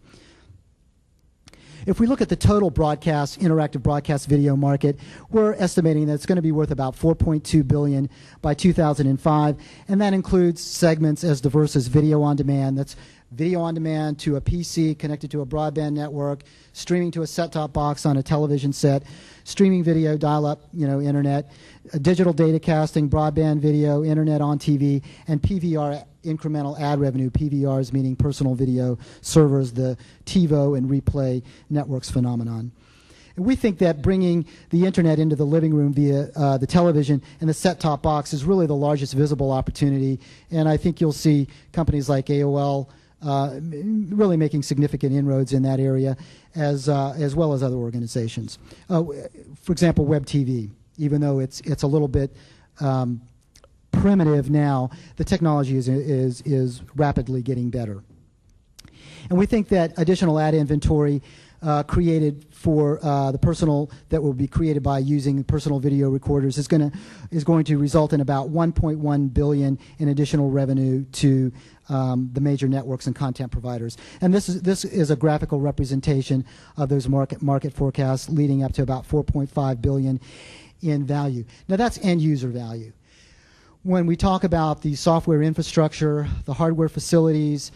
If we look at the total interactive broadcast video market, we're estimating that it's going to be worth about $4.2 billion by 2005, and that includes segments as diverse as video on demand. That's video on demand to a PC connected to a broadband network, streaming to a set-top box on a television set, streaming video, dial-up, internet, digital data casting, broadband video, internet on TV, and PVR incremental ad revenue, PVRs meaning personal video servers, the TiVo and replay networks phenomenon. And we think that bringing the internet into the living room via the television and the set-top box is really the largest visible opportunity, and I think you'll see companies like AOL really making significant inroads in that area, as well as other organizations. For example, web TV, even though it's a little bit primitive now, the technology is rapidly getting better. And we think that additional ad inventory created for that will be created by using personal video recorders is going to result in about $1.1 billion in additional revenue to the major networks and content providers. And this is a graphical representation of those market forecasts, leading up to about $4.5 billion in value. Now that's end user value. When we talk about the software infrastructure, the hardware facilities,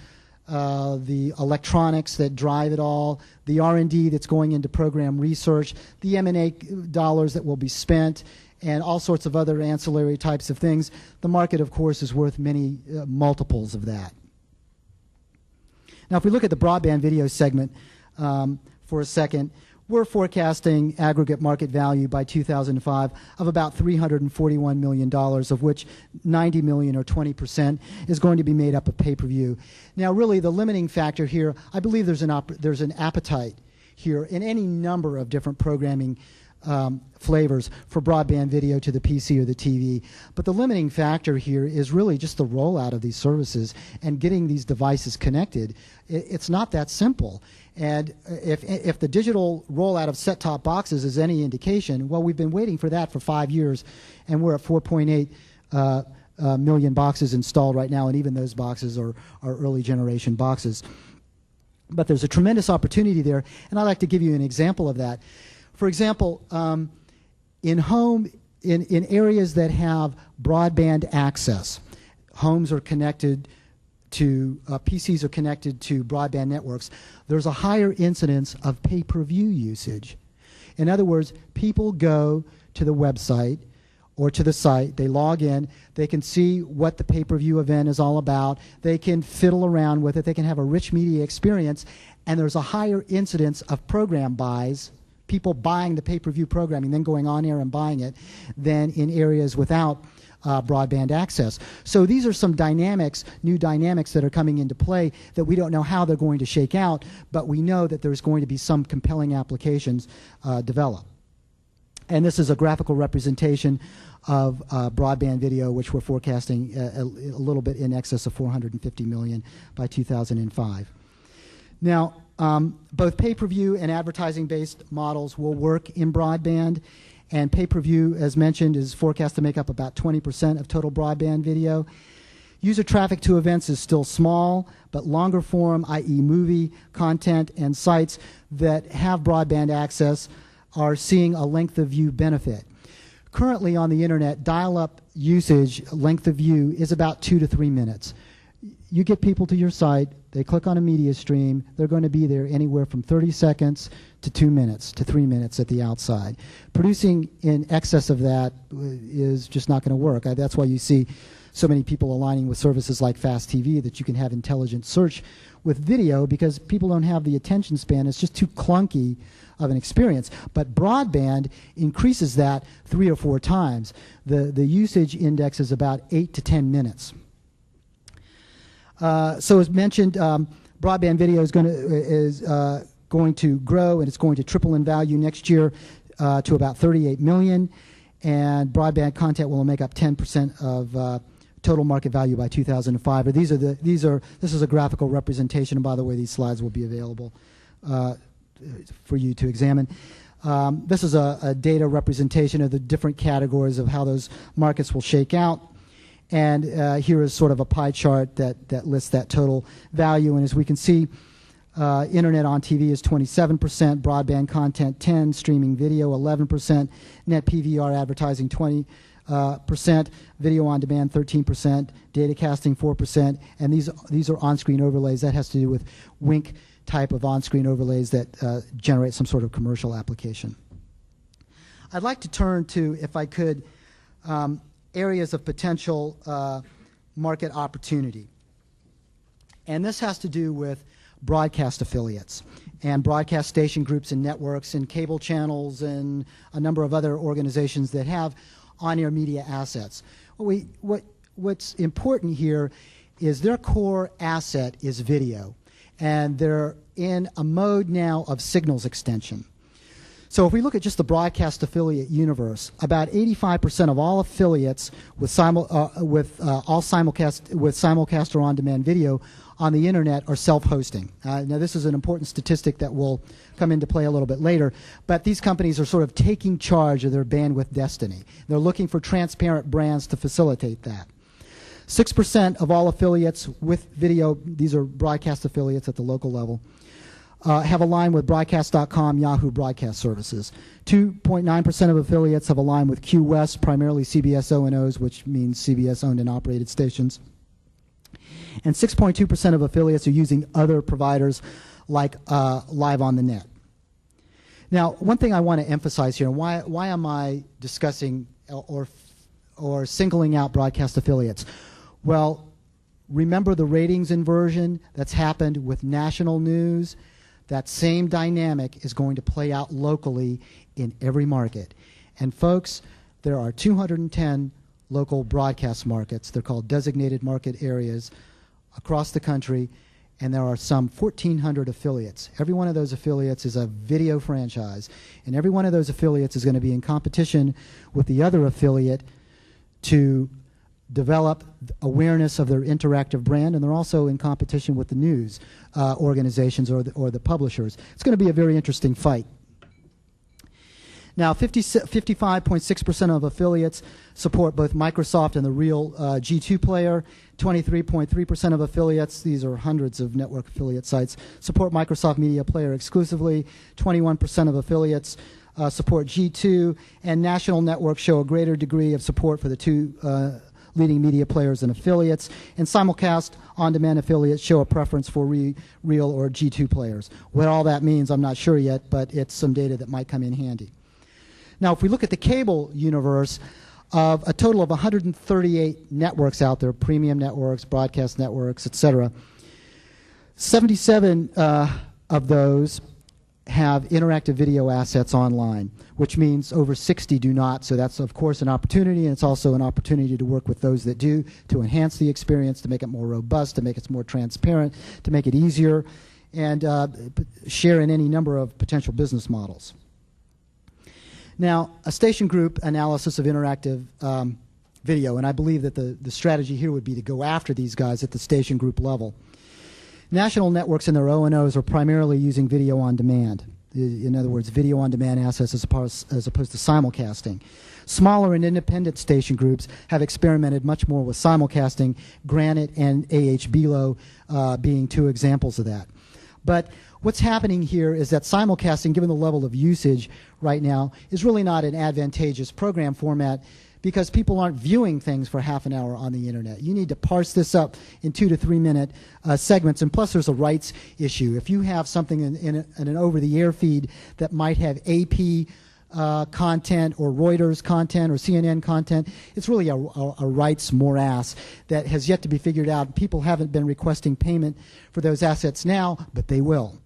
the electronics that drive it all, the R&D that's going into program research, the M&A dollars that will be spent, and all sorts of other ancillary types of things, the market, of course, is worth many multiples of that. Now, if we look at the broadband video segment for a second, we're forecasting aggregate market value by 2005 of about $341 million, of which $90 million or 20% is going to be made up of pay-per-view. Now, really, the limiting factor here, I believe there's an appetite here in any number of different programming flavors for broadband video to the PC or the TV. But the limiting factor here is really just the rollout of these services and getting these devices connected. It's not that simple. And if the digital rollout of set-top boxes is any indication, well, we've been waiting for that for 5 years, and we're at 4.8 million boxes installed right now, and even those boxes are early generation boxes. But there's a tremendous opportunity there, and I'd like to give you an example of that. For example, in areas that have broadband access, homes are connected to PCs are connected to broadband networks, there's a higher incidence of pay-per-view usage. In other words, people go to the website or to the site, they log in, they can see what the pay-per-view event is all about, they can fiddle around with it, they can have a rich media experience, and there's a higher incidence of program buys, people buying the pay-per-view programming, then going on air and buying it, than in areas without broadband access. So these are some dynamics, new dynamics that are coming into play that we don't know how they're going to shake out, but we know that there's going to be some compelling applications develop. And this is a graphical representation of broadband video, which we're forecasting a little bit in excess of $450 million by 2005. Now, both pay-per-view and advertising-based models will work in broadband, and pay-per-view, as mentioned, is forecast to make up about 20% of total broadband video. User traffic to events is still small, but longer form, i.e. movie content and sites that have broadband access are seeing a length of view benefit. Currently on the internet, dial-up usage length of view is about 2 to 3 minutes. You get people to your site, they click on a media stream, they're going to be there anywhere from 30 seconds to 2 minutes to 3 minutes at the outside. Producing in excess of that is just not going to work. That's why you see so many people aligning with services like Fast TV, that you can have intelligent search with video, because people don't have the attention span. It's just too clunky of an experience. But broadband increases that 3 or 4 times. The usage index is about 8 to 10 minutes. So as mentioned, broadband video is going to grow, and it's going to triple in value next year to about 38 million, and broadband content will make up 10% of total market value by 2005. This is a graphical representation, and by the way, these slides will be available for you to examine. This is a data representation of the different categories of how those markets will shake out. And here is sort of a pie chart that lists that total value. And as we can see, internet on TV is 27%, broadband content 10%, streaming video 11%, net PVR advertising 20%, video on demand 13%, data casting 4%, and these are on-screen overlays. That has to do with Wink type of on-screen overlays that generate some sort of commercial application. I'd like to turn to, if I could, areas of potential market opportunity. And this has to do with broadcast affiliates and broadcast station groups and networks and cable channels and a number of other organizations that have on-air media assets. What's important here is their core asset is video, and they're in a mode now of signals extension. So if we look at just the broadcast affiliate universe, about 85% of all affiliates with simulcast or on-demand video on the internet are self-hosting. Now this is an important statistic that will come into play a little bit later, but these companies are sort of taking charge of their bandwidth destiny. They're looking for transparent brands to facilitate that. 6% of all affiliates with video, these are broadcast affiliates at the local level, have aligned with Broadcast.com, Yahoo Broadcast Services. 2.9% of affiliates have aligned with Q West, primarily CBS O&Os, which means CBS owned and operated stations. And 6.2% of affiliates are using other providers like Live on the Net. Now, one thing I want to emphasize here, and why am I discussing or singling out broadcast affiliates? Well, remember the ratings inversion that's happened with national news? That same dynamic is going to play out locally in every market. And folks, there are 210 local broadcast markets. They're called designated market areas across the country, and there are some 1,400 affiliates. Every one of those affiliates is a video franchise, and every one of those affiliates is going to be in competition with the other affiliate to develop awareness of their interactive brand, and they're also in competition with the news organizations or the publishers. It's going to be a very interesting fight. Now, 55.6% of affiliates support both Microsoft and the real G2 player. 23.3% of affiliates, these are hundreds of network affiliate sites, support Microsoft Media Player exclusively. 21% of affiliates support G2, and national networks show a greater degree of support for the two leading media players and affiliates, and simulcast on-demand affiliates show a preference for real or G2 players. What all that means, I'm not sure yet, but it's some data that might come in handy. Now, if we look at the cable universe, of a total of 138 networks out there, premium networks, broadcast networks, etc., 77 of those have interactive video assets online, which means over 60 do not. So that's, of course, an opportunity, and it's also an opportunity to work with those that do to enhance the experience, to make it more robust, to make it more transparent, to make it easier, and share in any number of potential business models. Now, a station group analysis of interactive video, and I believe that the strategy here would be to go after these guys at the station group level. National networks and their O&Os are primarily using video on demand. In other words, video on demand assets as opposed to simulcasting. Smaller and independent station groups have experimented much more with simulcasting, Granite and AH-Belo being two examples of that. But what's happening here is that simulcasting, given the level of usage right now, is really not an advantageous program format because people aren't viewing things for half an hour on the internet. You need to parse this up in 2 to 3 minute segments, and plus there's a rights issue. If you have something in an over-the-air feed that might have AP content or Reuters content or CNN content, it's really a rights morass that has yet to be figured out. People haven't been requesting payment for those assets now, but they will.